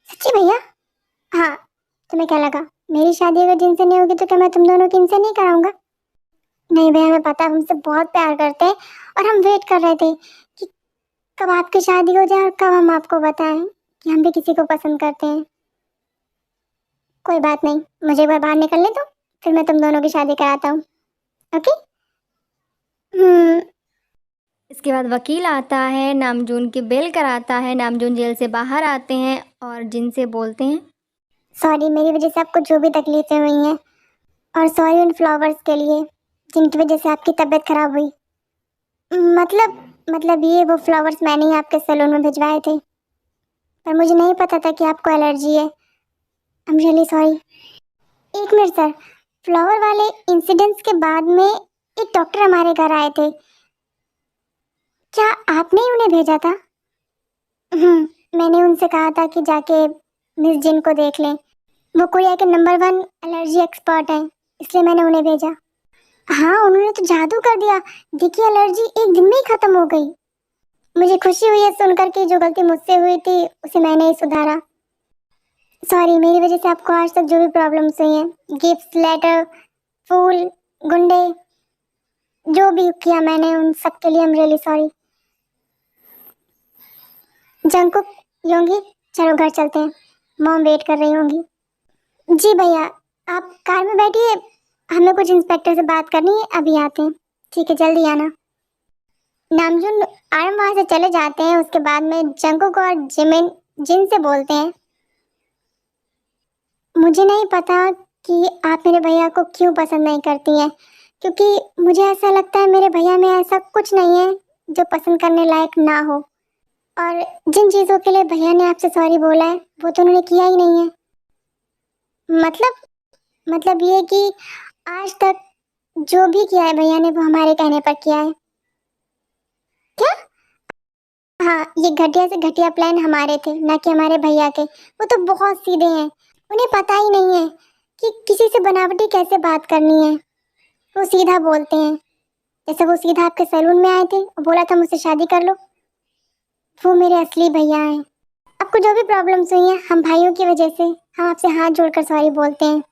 सच्ची भैया? हाँ। तुम्हें क्या लगा मेरी शादी अगर जिनसे नहीं होगी तो क्या मैं तुम दोनों की इनसे नहीं कराऊंगा? नहीं भैया, हमें पता है, हमसे बहुत प्यार करते हैं, और हम वेट कर रहे थे कि कब आपकी शादी हो जाए और कब हम आपको बताएं कि हम भी किसी को पसंद करते हैं। कोई बात नहीं, मुझे एक बार बाहर निकलने दो, फिर मैं तुम दोनों की शादी कराता हूँ। ओके? इसके बाद वकील आता है, नामजून की बेल कराता है, नामजून जेल से बाहर आते हैं और जिन से बोलते हैं सॉरी, मेरी वजह से आपको जो भी तकलीफें हुई हैं, और सॉरी उन फ्लावर्स के लिए जिनकी वजह से आपकी तबीयत खराब हुई। मतलब ये वो फ्लावर्स मैंने ही आपके सैलून में भिजवाए थे, पर मुझे नहीं पता था कि आपको एलर्जी है। आई एम रियली सॉरी। एक मिनट सर, फ्लावर वाले इंसिडेंट्स के बाद में एक डॉक्टर हमारे घर आए थे, क्या आपने ही उन्हें भेजा था? मैंने उनसे कहा था कि जाके मिस जिन को देख लें, वो कोरिया के नंबर 1 एलर्जी एक्सपर्ट हैं, इसलिए मैंने उन्हें भेजा। हाँ उन्होंने तो जादू कर दिया, देखिए एलर्जी एक दिन में ही खत्म हो गई। मुझे खुशी हुई है सुनकर कि जो गलती मुझसे हुई थी उसे मैंने ही सुधारा। सॉरी, मेरी वजह से आपको आज तक जो भी प्रॉब्लम्स हुई हैं, गिफ्ट, लेटर, फूल, गुंडे, जो भी किया मैंने, उन सब के लिए I am really sorry. Jungkook, Yoongi, चलो घर चलते हैं, मॉम वेट कर रही होंगी। जी भैया, आप कार में बैठिए, हमें कुछ इंस्पेक्टर से बात करनी है, अभी आते हैं। ठीक है, जल्दी आना। नामजून आरम वहाँ से चले जाते हैं, उसके बाद में जंकुक और जिमिन जिन से बोलते हैं, मुझे नहीं पता कि आप मेरे भैया को क्यों पसंद नहीं करती हैं, क्योंकि मुझे ऐसा लगता है मेरे भैया में ऐसा कुछ नहीं है जो पसंद करने लायक ना हो, और जिन चीज़ों के लिए भैया ने आपसे सॉरी बोला है वो तो उन्होंने किया ही नहीं है। मतलब ये कि आज तक जो भी किया है भैया ने वो हमारे कहने पर किया है। क्या? हाँ, ये घटिया से घटिया प्लान हमारे थे, ना कि हमारे भैया के। वो तो बहुत सीधे हैं, उन्हें पता ही नहीं है कि किसी से बनावटी कैसे बात करनी है। वो सीधा बोलते हैं, जैसे वो सीधा आपके सैलून में आए थे और बोला था मुझसे शादी कर लो। वो मेरे असली भैया हैं। आपको जो भी प्रॉब्लम्स हुई हैं, हम भाइयों की वजह से हम आपसे हाथ जोड़कर सॉरी बोलते हैं,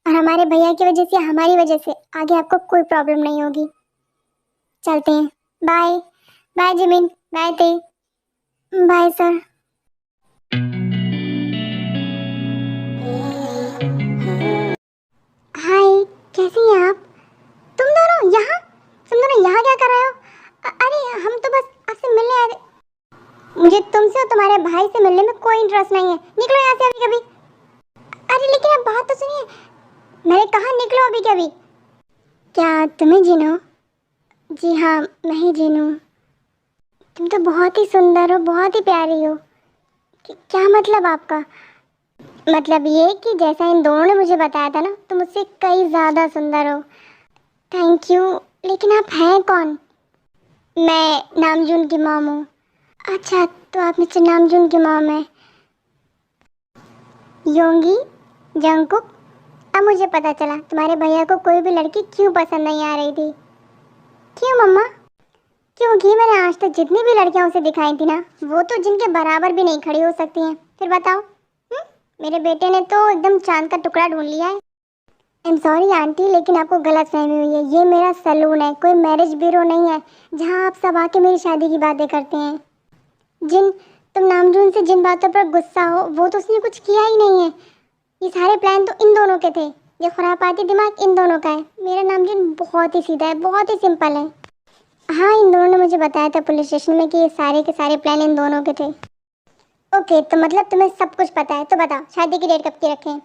और हमारे भैया की वजह से, हमारी वजह से आगे आपको कोई प्रॉब्लम नहीं होगी। चलते हैं, बाय। बाय जिमिन, बाय ते, बाय सर। हाय, कैसी हैं आप? तुम दोनों यहाँ क्या कर रहे हो? अरे हम तो बस आपसे मिलने आए थे। मुझे तुमसे और तुम्हारे भाई से मिलने में कोई इंटरेस्ट नहीं है, निकलो यहाँ से अभी कभी। अरे लेकिन आप बात तो सुनिए, मैंने कहा निकलो अभी कभी। क्या तुम्हें जीन हो? जी हाँ, मैं ही जीन हूँ। तुम तो बहुत ही सुंदर हो, बहुत ही प्यारी हो। क्या मतलब आपका? मतलब ये कि जैसा इन दोनों ने मुझे बताया था ना, तुम मुझसे कई ज़्यादा सुंदर हो। थैंक यू, लेकिन आप हैं कौन? मैं नामजून की मॉम हूँ। अच्छा, तो आप मिस्टर नामजून की मॉम हैं। योंगी, जंकुक, अब मुझे पता चला तुम्हारे भैया को कोई भी लड़की क्यों पसंद नहीं आ रही थी। क्यों मम्मा? क्योंकि मैंने आज तक जितनी भी लड़कियां उसे दिखाई थी ना, वो तो जिनके बराबर भी नहीं खड़ी हो सकती हैं। फिर बताओ, मेरे बेटे ने तो एकदम चांद का टुकड़ा ढूंढ लिया है। आई एम सॉरी आंटी, लेकिन आपको गलत फहमी हुई है। ये मेरा सैलून है, कोई मैरिज ब्यूरो नहीं है जहाँ आप सब आके मेरी शादी की बातें करते हैं। तुम नामजून से जिन बातों पर गुस्सा हो, वो तो उसने कुछ किया ही नहीं है। ये सारे प्लान तो इन दोनों के थे। ये खुरापाती दिमाग इन दोनों का है। मेरा नामजून बहुत ही सीधा है, बहुत ही सिंपल है। हाँ, इन दोनों ने मुझे बताया था पुलिस स्टेशन में कि ये सारे के सारे प्लान इन दोनों के थे। ओके, तो मतलब तुम्हें सब कुछ पता है। तो बताओ, शादी की डेट कब की रखें?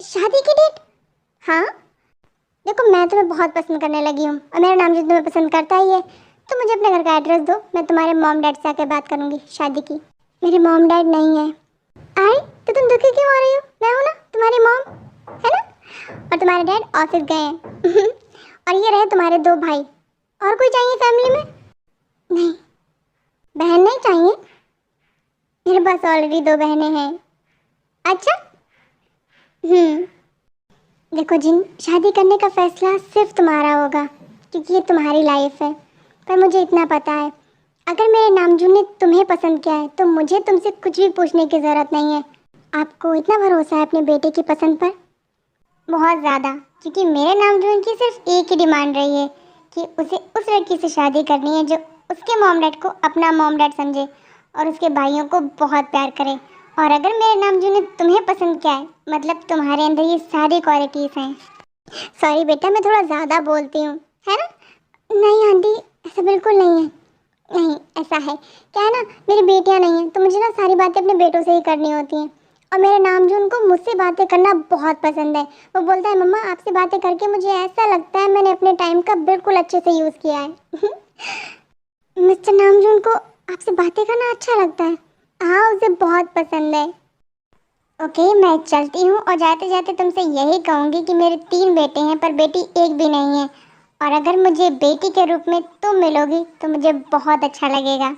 शादी की डेट? हाँ, देखो मैं तुम्हें बहुत पसंद करने लगी हूँ और मेरा नाम जो तुम्हें पसंद करता ही है। तो मुझे अपने घर का एड्रेस दो, मैं तुम्हारे मॉम डैड से आकर बात करूँगी शादी की। मेरे मॉम डैड नहीं है। अरे तो तुम दुखी क्यों हो रही हो? मैं हूँ ना तुम्हारी मॉम, है ना? और तुम्हारे डैड ऑफिस गए हैं और ये रहे तुम्हारे 2 भाई। और कोई चाहिए फैमिली में? नहीं, बहन नहीं चाहिए। मेरे पास ऑलरेडी 2 बहनें हैं। अच्छा, देखो जिन, शादी करने का फैसला सिर्फ तुम्हारा होगा क्योंकि ये तुम्हारी लाइफ है। पर मुझे इतना पता है, अगर मेरे नामजू ने तुम्हें पसंद किया है तो मुझे तुमसे कुछ भी पूछने की ज़रूरत नहीं है। आपको इतना भरोसा है अपने बेटे की पसंद पर? बहुत ज़्यादा, क्योंकि मेरे नामजू की सिर्फ एक ही डिमांड रही है कि उसे उस लड़की से शादी करनी है जो उसके मॉम डैड को अपना मॉम डैड समझे और उसके भाइयों को बहुत प्यार करे। और अगर मेरे नामजू ने तुम्हें पसंद किया है, मतलब तुम्हारे अंदर ये सारी क्वालिटीज़ हैं। सॉरी बेटा, मैं थोड़ा ज़्यादा बोलती हूँ, है ना? नहीं आंटी, ऐसा बिल्कुल नहीं है। नहीं, ऐसा है। क्या है ना, मेरी बेटियाँ नहीं हैं तो मुझे ना सारी बातें अपने बेटों से ही करनी होती हैं। और मेरे नामजून को मुझसे बातें करना बहुत पसंद है। वो बोलता है मम्मा आपसे बातें करके मुझे ऐसा लगता है मैंने अपने टाइम का बिल्कुल अच्छे से यूज़ किया है। मिस्टर नामजून को आपसे बातें करना अच्छा लगता है? हाँ, उसे बहुत पसंद है। ओके, मैं चलती हूँ और जाते जाते तुमसे यही कहूँगी कि मेरे 3 बेटे हैं पर बेटी एक भी नहीं है। और अगर मुझे बेटी के रूप में तुम मिलोगी तो मुझे बहुत अच्छा लगेगा।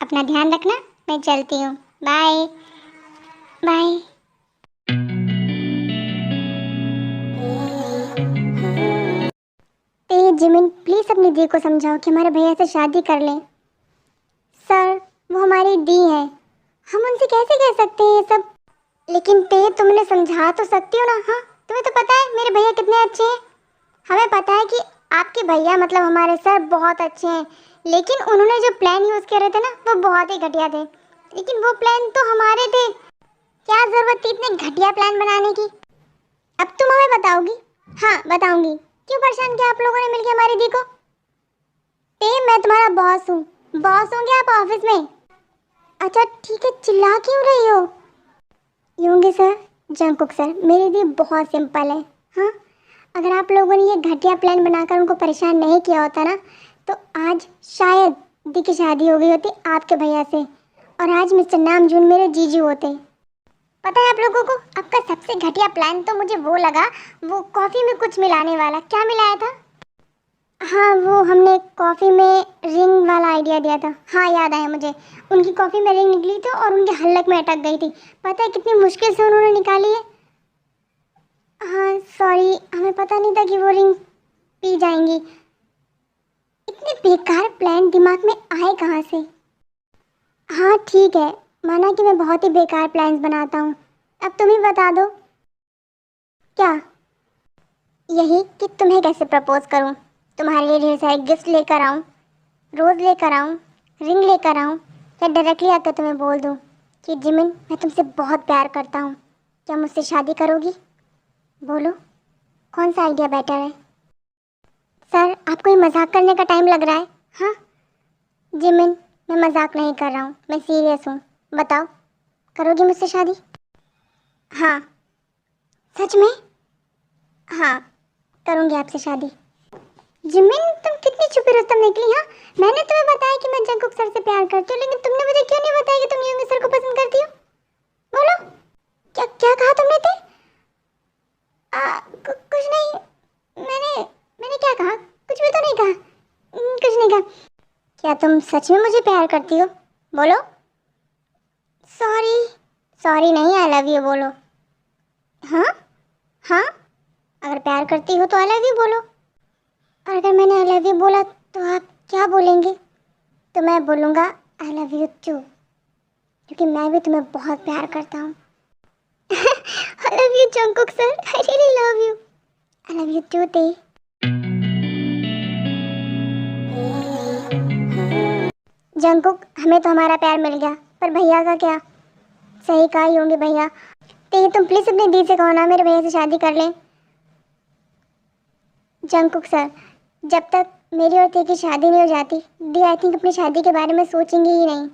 अपना ध्यान रखना, मैं चलती हूँ। Bye bye. ते जिमिन, प्लीज़ अपनी दी को समझाओ कि हमारे भैया से शादी कर लें। सर, वो हमारी दी है, हम उनसे कैसे कह सकते हैं ये सब? लेकिन ते तुम उन्हें समझा तो सकती हो ना। हाँ, तुम्हें तो पता है मेरे भैया कितने अच्छे हैं। हमें पता है कि आपके भैया मतलब हमारे सर बहुत अच्छे हैं, लेकिन उन्होंने जो प्लान यूज़ करे थे ना वो बहुत ही घटिया थे। लेकिन वो प्लान तो हमारे थे, क्या ज़रूरत थी इतने घटिया प्लान बनाने की? अब तुम हमें बताओगी? हाँ बताऊंगी। क्यों परेशान किया आप लोगों ने मिलकर हमारी दी को? मैं तुम्हारा बॉस हूँ। बॉस होंगे आप ऑफिस में? अच्छा ठीक है, चिल्ला क्यों रही हो? यूंगे सर, जंकुक सर, मेरी दी बहुत सिंपल है। हाँ, अगर आप लोगों ने ये घटिया प्लान बनाकर उनको परेशान नहीं किया होता ना तो आज शायद दी की शादी हो गई होती आपके भैया से और आज मिस्टर नामजून मेरे जीजू होते। पता है आप लोगों को, आपका सबसे घटिया प्लान तो मुझे वो लगा, वो कॉफ़ी में कुछ मिलाने वाला। क्या मिलाया था? हाँ, वो हमने कॉफ़ी में रिंग वाला आइडिया दिया था। हाँ याद आया मुझे, उनकी कॉफ़ी में रिंग निकली थी और उनके हलक में अटक गई थी। पता है कितनी मुश्किल से उन्होंने निकाली है। हाँ सॉरी, हमें पता नहीं था कि वो रिंग पी जाएंगी। इतने बेकार प्लान दिमाग में आए कहाँ से? हाँ ठीक है, माना कि मैं बहुत ही बेकार प्लान्स बनाता हूँ। अब तुम ही बता दो। क्या? यही कि तुम्हें कैसे प्रपोज करूँ, तुम्हारे लिए ढेर सारे गिफ्ट लेकर आऊँ, रोज़ लेकर आऊँ, रिंग लेकर आऊँ, या डायरेक्टली आकर तुम्हें बोल दूँ कि जिमिन मैं तुमसे बहुत प्यार करता हूँ, क्या मुझसे शादी करोगी? बोलो, कौन सा आइडिया बेटर है? सर, आपको ये मजाक करने का टाइम लग रहा है? हाँ जिमिन, मैं मजाक नहीं कर रहा हूँ, मैं सीरियस हूँ। बताओ, करोगी मुझसे शादी? हाँ। सच में? हाँ, करूँगी आपसे शादी। जिमिन, तुम कितनी छुपी रुस्तम निकली। हाँ, मैंने तुम्हें बताया कि मैं जंकुक सर से प्यार करती हूँ, लेकिन तुमने मुझे क्यों नहीं बताया कि तुम यूंगी सर को पसंद करती हो? बोलो, क्या क्या कहा तुमने? कुछ नहीं। मैंने क्या कहा? कुछ भी तो नहीं कहा। कुछ नहीं कहा। क्या तुम सच में मुझे प्यार करती हो? बोलो। सॉरी। सॉरी नहीं, आई लव यू बोलो। हाँ हाँ, अगर प्यार करती हो तो आई लव यू बोलो। और अगर मैंने आई लव यू बोला तो आप क्या बोलेंगे? तो मैं बोलूँगा आई लव यू टू, क्योंकि मैं भी तुम्हें बहुत प्यार करता हूँ। I love you Jungkook sir, I really love you. I love you too Tae. Jungkook, हमें तो हमारा प्यार मिल गया, पर भैया का क्या? सही कहा ही होंगे भैया। ते तुम प्लीज अपने दी से कहो ना मेरे भैया से शादी कर लें। जंगकुक सर, जब तक मेरी और ते की शादी नहीं हो जाती, दी आई थिंक अपनी शादी के बारे में सोचेंगे ही नहीं।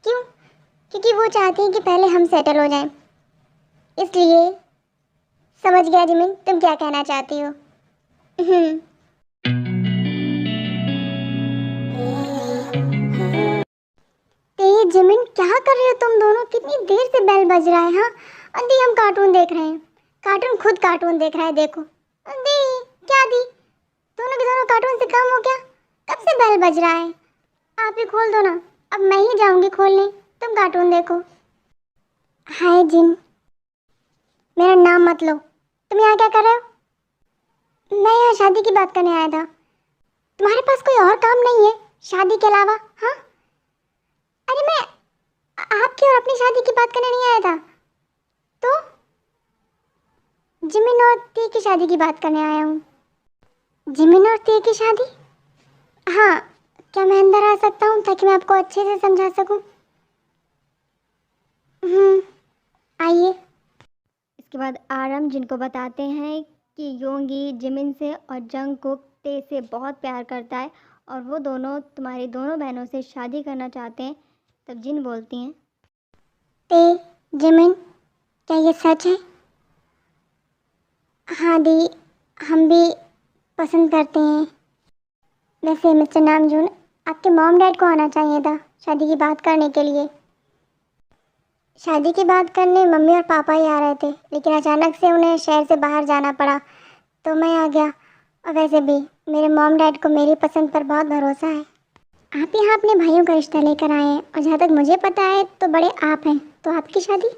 क्यों? क्योंकि वो चाहती हैं कि पहले हम सेटल हो जाएं। इसलिए समझ गया जिमिन, तुम क्या कहना चाहती हो। ते जिमिन, क्या कर रहे हो तुम दोनों? कितनी देर से बेल बज रहा है। हाँ दी, हम कार्टून देख रहे हैं। कार्टून खुद कार्टून देख रहा है, देखो। दी, क्या दी? दोनों के दोनों कार्टून से कम हो क्या? कब से बेल बज रहा है? आप ही खोल दो ना, अब मैं ही जाऊंगी खोलने, तुम कार्टून देखो। हाय जिन, मेरा नाम मत लो। तुम यहाँ क्या कर रहे हो? मैं यहाँ शादी की बात करने आया था। तुम्हारे पास कोई और काम नहीं है शादी के अलावा? हाँ, अरे मैं आपकी और अपनी शादी की बात करने नहीं आया था। तो जिमिन और ती की शादी की बात करने आया हूँ। जिमिन और ती की शादी? हाँ, क्या मैं अंदर आ सकता हूँ ताकि मैं आपको अच्छे से समझा सकूँ? आइए। इसके बाद आरम जिनको बताते हैं कि योंगी जिमिन से और जंगकुक ते से बहुत प्यार करता है और वो दोनों तुम्हारी दोनों बहनों से शादी करना चाहते हैं। तब जिन बोलती हैं, ते, जिमिन, क्या ये सच है? हाँ दी, हम भी पसंद करते हैं। वैसे मिस्टर नामजून, आपके मॉम डैड को आना चाहिए था शादी की बात करने के लिए। शादी की बात करने मम्मी और पापा ही आ रहे थे, लेकिन अचानक से उन्हें शहर से बाहर जाना पड़ा तो मैं आ गया। और वैसे भी मेरे मॉम डैड को मेरी पसंद पर बहुत भरोसा है। आप यहाँ अपने भाइयों का रिश्ता लेकर आए हैं और जहाँ तक मुझे पता है तो बड़े आप हैं, तो आपकी शादी?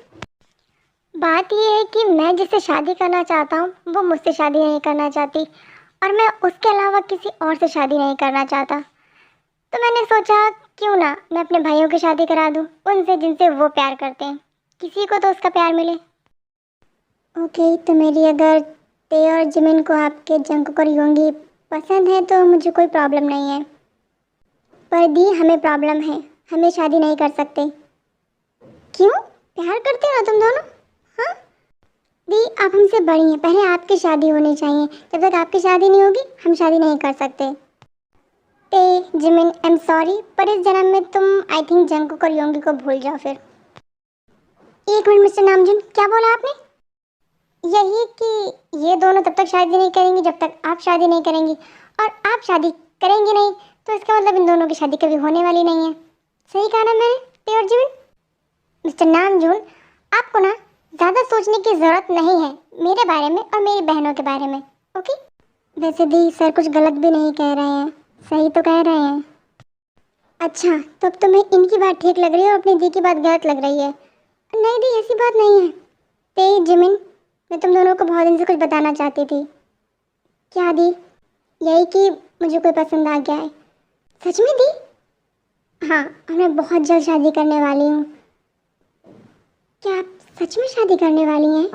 बात यह है कि मैं जिससे शादी करना चाहता हूँ वो मुझसे शादी नहीं करना चाहती, और मैं उसके अलावा किसी और से शादी नहीं करना चाहता। तो मैंने सोचा क्यों ना मैं अपने भाइयों की शादी करा दूँ उनसे जिनसे वो प्यार करते हैं, किसी को तो उसका प्यार मिले। ओके, तो मेरी अगर ते और जिमिन को आपके जंगकुक और योंगी पसंद है तो मुझे कोई प्रॉब्लम नहीं है, पर दी हमें प्रॉब्लम है, हमें शादी नहीं कर सकते। क्यों? प्यार करते हो ना तुम दोनों? हाँ दी, आप हमसे बड़ी हैं, पहले आपकी शादी होनी चाहिए। जब तक आपकी शादी नहीं होगी हम शादी नहीं कर सकते। ते, जिमिन, आई एम सॉरी, पर इस जन्म में तुम आई थिंक जंगकुक और योंगी को भूल जाओ फिर। एक मिनट मिस्टर नामजुन, क्या बोला आपने? यही कि ये दोनों तब तक शादी नहीं करेंगी जब तक आप शादी नहीं करेंगी, और आप शादी करेंगी नहीं तो इसका मतलब इन दोनों की शादी कभी होने वाली नहीं है। सही कहा ना मैंने, ते और जिमिन? मिस्टर नामजून, आपको ना ज़्यादा सोचने की ज़रूरत नहीं है मेरे बारे में और मेरी बहनों के बारे में, ओके? वैसे दी सर कुछ गलत भी नहीं कह रहे हैं, सही तो कह रहे हैं। अच्छा, तो अब तुम्हें इनकी बात ठीक लग रही है और अपनी दी की बात गलत लग रही है? नहीं दी, ऐसी बात नहीं है। ते, जिमिन, मैं तुम दोनों को बहुत दिन से कुछ बताना चाहती थी। क्या दी? यही कि मुझे कोई पसंद आ गया है। सच में दी? हाँ, और मैं बहुत जल्द शादी करने वाली हूँ। क्या आप सच में शादी करने वाली हैं?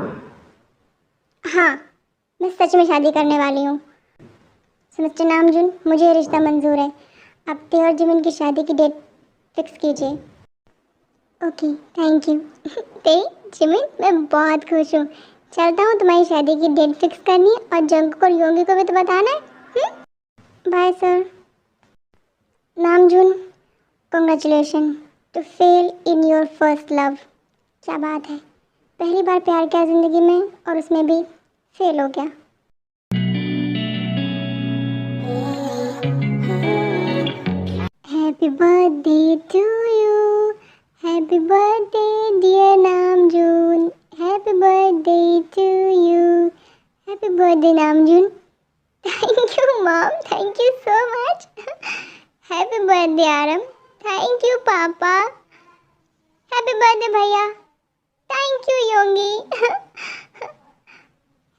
हाँ, मैं सच में शादी करने वाली हूँ। मिस्टर नामजुन, मुझे ये रिश्ता मंजूर है। आप ते और जिमिन की शादी की डेट फिक्स कीजिए। Okay, thank you. ते, जिमिन, मैं बहुत खुश हूँ। चलता हूँ, तुम्हारी शादी की डेट फिक्स करनी है और जंगकुक और योंगी को भी तो बताना है। Bye sir. Namjoon, congratulation to fail in your first love. क्या बात है, पहली बार प्यार किया ज़िंदगी में और उसमें भी फेल हो गया। Happy birthday to you, happy birthday dear Namjoon, happy birthday to you, happy birthday Namjoon. Thank you mom, thank you so much. Happy birthday Aram, thank you papa. Happy birthday भैया, thank you Yoongi.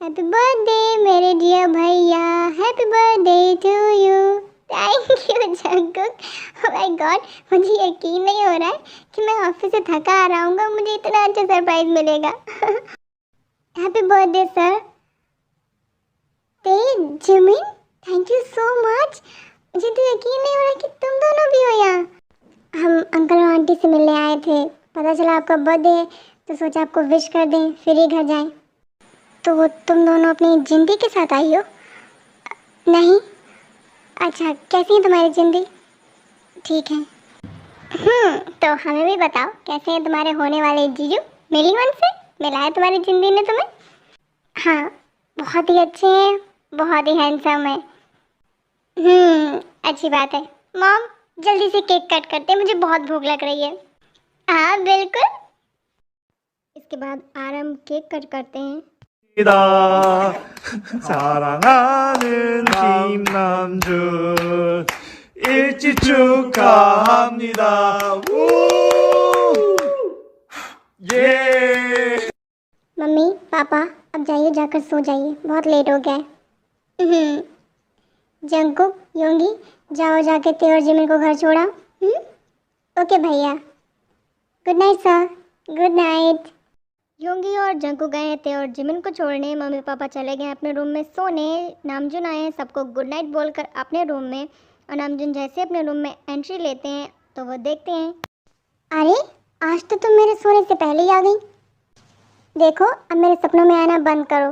Happy birthday मेरे dear भैया, happy birthday to you. Thank you Jungkook. Oh my God, मुझे यकीन नहीं हो रहा है कि मैं ऑफिस से थका आ रहा हूँ, मुझे इतना अच्छा सरप्राइज मिलेगा। Happy birthday sir. Tae Jimin, thank you so much. मुझे तो यकीन नहीं हो रहा कि तुम दोनों भी हो यहाँ। हम अंकल और आंटी से मिलने आए थे, पता चला आपका बर्थडे है तो सोचा आपको विश कर दें फिर ही घर जाएं। तो वो तुम दोनों अपनी जिंदगी के साथ आई हो? नहीं? अच्छा, कैसी है तुम्हारी जिंदगी? ठीक है। तो हमें भी बताओ कैसे हैं तुम्हारे होने वाले जीजू? मिली उनसे? मिला है तुम्हारी जिंदगी ने तुम्हें? हाँ, बहुत ही अच्छे हैं, बहुत ही हैंडसम है। अच्छी बात है। मॉम, जल्दी से केक कट करते हैं, मुझे बहुत भूख लग रही है। हाँ बिल्कुल। इसके बाद आरम केक कट करते हैं। 사랑하는 김남준 일찍 축하합니다. 우! 예! मम्मी पापा, अब जाइए, जाकर सो जाइए, बहुत लेट हो गया है। जंकुक, योंगी, जाओ जाके ते और जिमिन को घर छोड़ा। ओके भैया। Good night sir. Good night. Yoongi और जंकुक गए हैं ते और जिमिन को छोड़ने। मम्मी पापा चले गए अपने रूम में सोने। नामजुन आए हैं सबको गुड नाइट बोलकर अपने रूम में, और नामजुन जैसे अपने रूम में एंट्री लेते हैं तो वो देखते हैं, अरे आज तो तुम मेरे सोने से पहले ही आ गई। देखो, अब मेरे सपनों में आना बंद करो।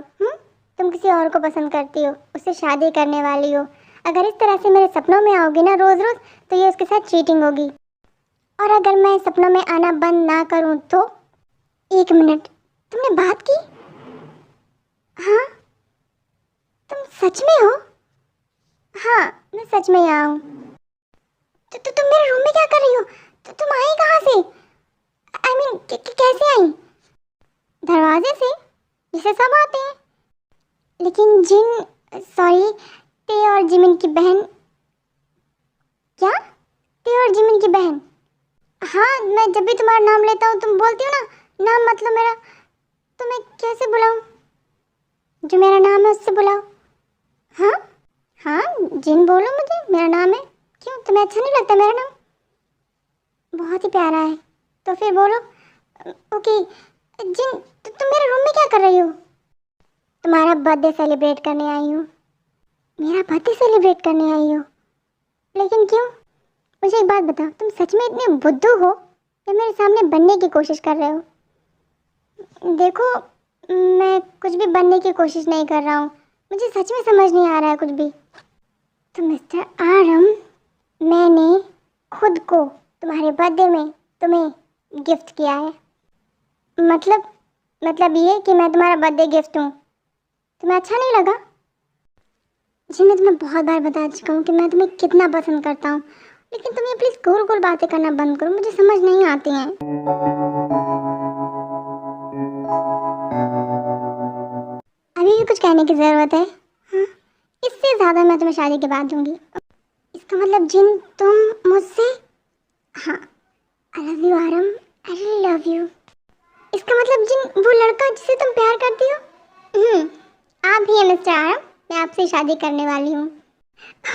तुम किसी और को पसंद करती हो, उससे शादी करने वाली हो। अगर इस तरह से मेरे सपनों में आओगी ना रोज़ रोज़, तो ये उसके साथ चीटिंग होगी। और अगर मैं सपनों में आना बंद ना करूं तो? एक मिनट, तुमने बात की? हाँ, तुम सच में हो? हाँ, मैं सच में यहाँ हूँ। तो तुम मेरे रूम में क्या कर रही हो? तो तुम आई कहाँ से? आई मीन कैसे आई? दरवाजे से, जिसे सब आते हैं। लेकिन सॉरी, ते और जिमिन की बहन। क्या? ते और जिमिन की बहन? हाँ, मैं जब भी तुम्हारा नाम लेता हूँ तुम बोलती हो ना, नाम मतलब मेरा, तो मैं कैसे बुलाऊँ? जो मेरा नाम है उससे बुलाओ। हाँ हाँ, जिन बोलो, मुझे मेरा नाम है। क्यों, तुम्हें अच्छा नहीं लगता मेरा नाम? बहुत ही प्यारा है, तो फिर बोलो। ओके जिन, तुम मेरे रूम में क्या कर रही हो? तुम्हारा बर्थडे सेलिब्रेट करने आई हूँ। मेरा बर्थडे सेलिब्रेट करने आई हो? लेकिन क्यों? मुझे एक बात बताओ, तुम सच में इतने बुद्धू हो या मेरे सामने बनने की कोशिश कर रहे हो? देखो, मैं कुछ भी बनने की कोशिश नहीं कर रहा हूँ, मुझे सच में समझ नहीं आ रहा है कुछ भी। तो मिस्टर आरम, मैंने खुद को तुम्हारे बर्थडे में तुम्हें गिफ्ट किया है। मतलब ये कि मैं तुम्हारा बर्थडे गिफ्ट हूँ। तुम्हें अच्छा नहीं लगा? जी, मैं तुम्हें बहुत बार बता चुका हूँ कि मैं तुम्हें कितना पसंद करता हूँ, लेकिन तुम ये प्लीज़ गोल गोल बातें करना बंद करो, मुझे समझ नहीं आती हैं। अभी भी कुछ कहने की ज़रूरत है? हाँ, इससे ज़्यादा मैं तुम्हें शादी के बाद दूंगी। इसका मतलब जिन, तुम मुझसे? हाँ, I love you Aram, I really love you. इसका मतलब जिन, वो लड़का जिसे तुम प्यार करती हो? आप ही हैं मिस्टर आरम, मैं आपसे शादी करने वाली हूँ।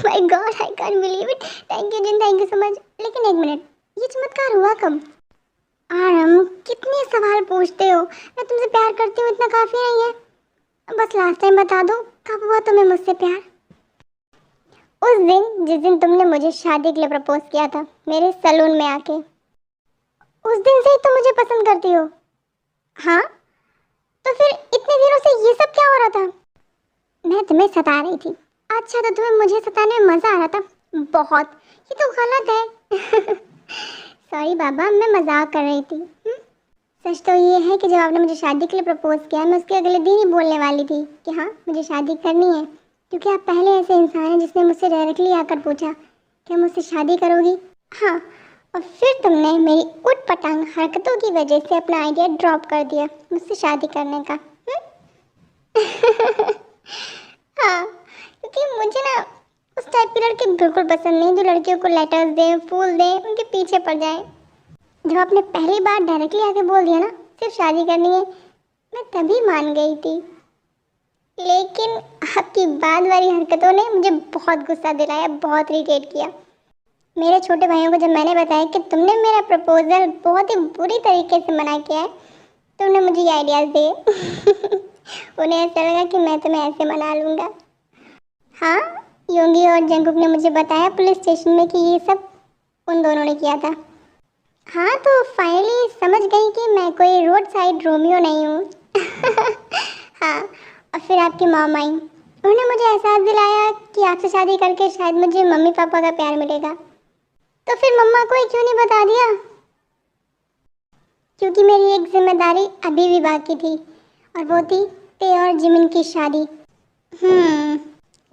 My god, I can't believe it. Thank you Jin, thank you so much. लेकिन एक मिनट, ये चमत्कार हुआ कब? आरम, कितने सवाल पूछते हो? मैं तुमसे प्यार करती हूँ इतना काफ़ी नहीं है? बस लास्ट टाइम बता दो, कब हुआ तुम्हें मुझसे प्यार? उस दिन, जिस दिन तुमने मुझे शादी के लिए प्रपोज किया था मेरे सैलून में आके। उस दिन से ही तुम मुझे पसंद करती हो? हाँ, तो फिर इतने दिनों से ये सब क्या हो रहा था? मैं तुम्हें सता रही थी। अच्छा, तो तुम्हें मुझे सताने में मज़ा आ रहा था? बहुत। ये तो गलत है। सॉरी बाबा, मैं मजाक कर रही थी। सच तो ये है कि जब आपने मुझे शादी के लिए प्रपोज किया, मैं उसके अगले दिन ही बोलने वाली थी कि हाँ, मुझे शादी करनी है, क्योंकि आप पहले ऐसे इंसान हैं जिसने मुझसे डायरेक्टली आकर पूछा कि मुझसे शादी करोगी। हाँ, और फिर तुमने मेरी उटपटांग हरकतों की वजह से अपना आइडिया ड्रॉप कर दिया मुझसे शादी करने का। हाँ, क्योंकि मुझे ना उस टाइप की लड़के बिल्कुल पसंद नहीं जो लड़कियों को लेटर्स दें, फूल दें, उनके पीछे पड़ जाएं। जब आपने पहली बार डायरेक्टली आके बोल दिया ना सिर्फ शादी करनी है, मैं तभी मान गई थी। लेकिन आपकी बाद वाली हरकतों ने मुझे बहुत गुस्सा दिलाया, बहुत इरिटेट किया। मेरे छोटे भाइयों को जब मैंने बताया कि तुमने मेरा प्रपोजल बहुत ही बुरी तरीके से मना किया है, तो उन्होंने मुझे ये आइडियाज़ दिए। उन्हें ऐसा लगा कि मैं तुम्हें ऐसे मना लूँगा। हाँ, योंगी और जंगकुक ने मुझे बताया पुलिस स्टेशन में कि ये सब उन दोनों ने किया था। हाँ, तो फाइनली समझ गई कि मैं कोई रोड साइड रोमियो नहीं हूँ। हाँ, और फिर आपकी मॉम आई। उन्होंने मुझे एहसास दिलाया कि आपसे शादी करके शायद मुझे मम्मी पापा का प्यार मिलेगा। तो फिर मम्मा को ही क्यों नहीं बता दिया? क्योंकि मेरी एक जिम्मेदारी अभी भी बाकी थी, और वो थी ते और जिमिन की शादी।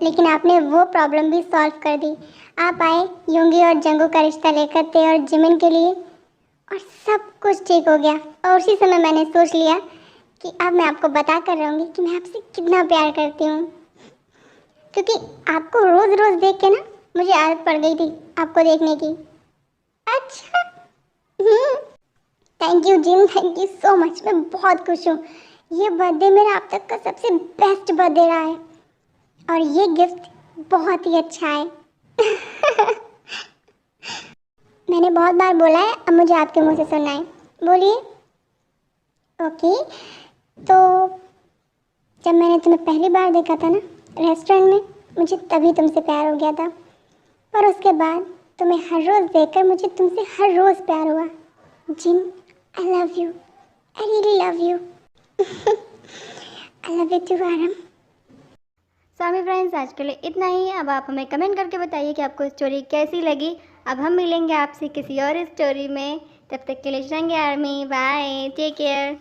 लेकिन आपने वो प्रॉब्लम भी सॉल्व कर दी। आप आए योंगी और जंगू का रिश्ता लेकर ते और जिमिन के लिए, और सब कुछ ठीक हो गया। और उसी समय मैंने सोच लिया कि अब मैं आपको बता कर रहूँगी कि मैं आपसे कितना प्यार करती हूँ। क्योंकि आपको रोज़ रोज़ देख के ना मुझे आदत पड़ गई थी आपको देखने की। अच्छा, thank you Jin, thank you so much. मैं बहुत खुश हूँ। ये बर्थडे मेरा अब तक का सबसे बेस्ट बर्थडे रहा है, और ये गिफ्ट बहुत ही अच्छा है। मैंने बहुत बार बोला है, अब मुझे आपके मुंह से सुनना है। बोलिए। ओके, तो जब मैंने तुम्हें पहली बार देखा था ना रेस्टोरेंट में, मुझे तभी तुमसे प्यार हो गया था। और उसके बाद तुम्हें हर रोज़ देखकर मुझे तुमसे हर रोज़ प्यार हुआ। Jin, I love you, I really love you. I love you too Aram. स्वामी फ्रेंड्स, आज के लिए इतना ही। अब आप हमें कमेंट करके बताइए कि आपको स्टोरी कैसी लगी। अब हम मिलेंगे आपसे किसी और स्टोरी में। तब तक के लिए जाएंगे आर्मी। Bye, take care.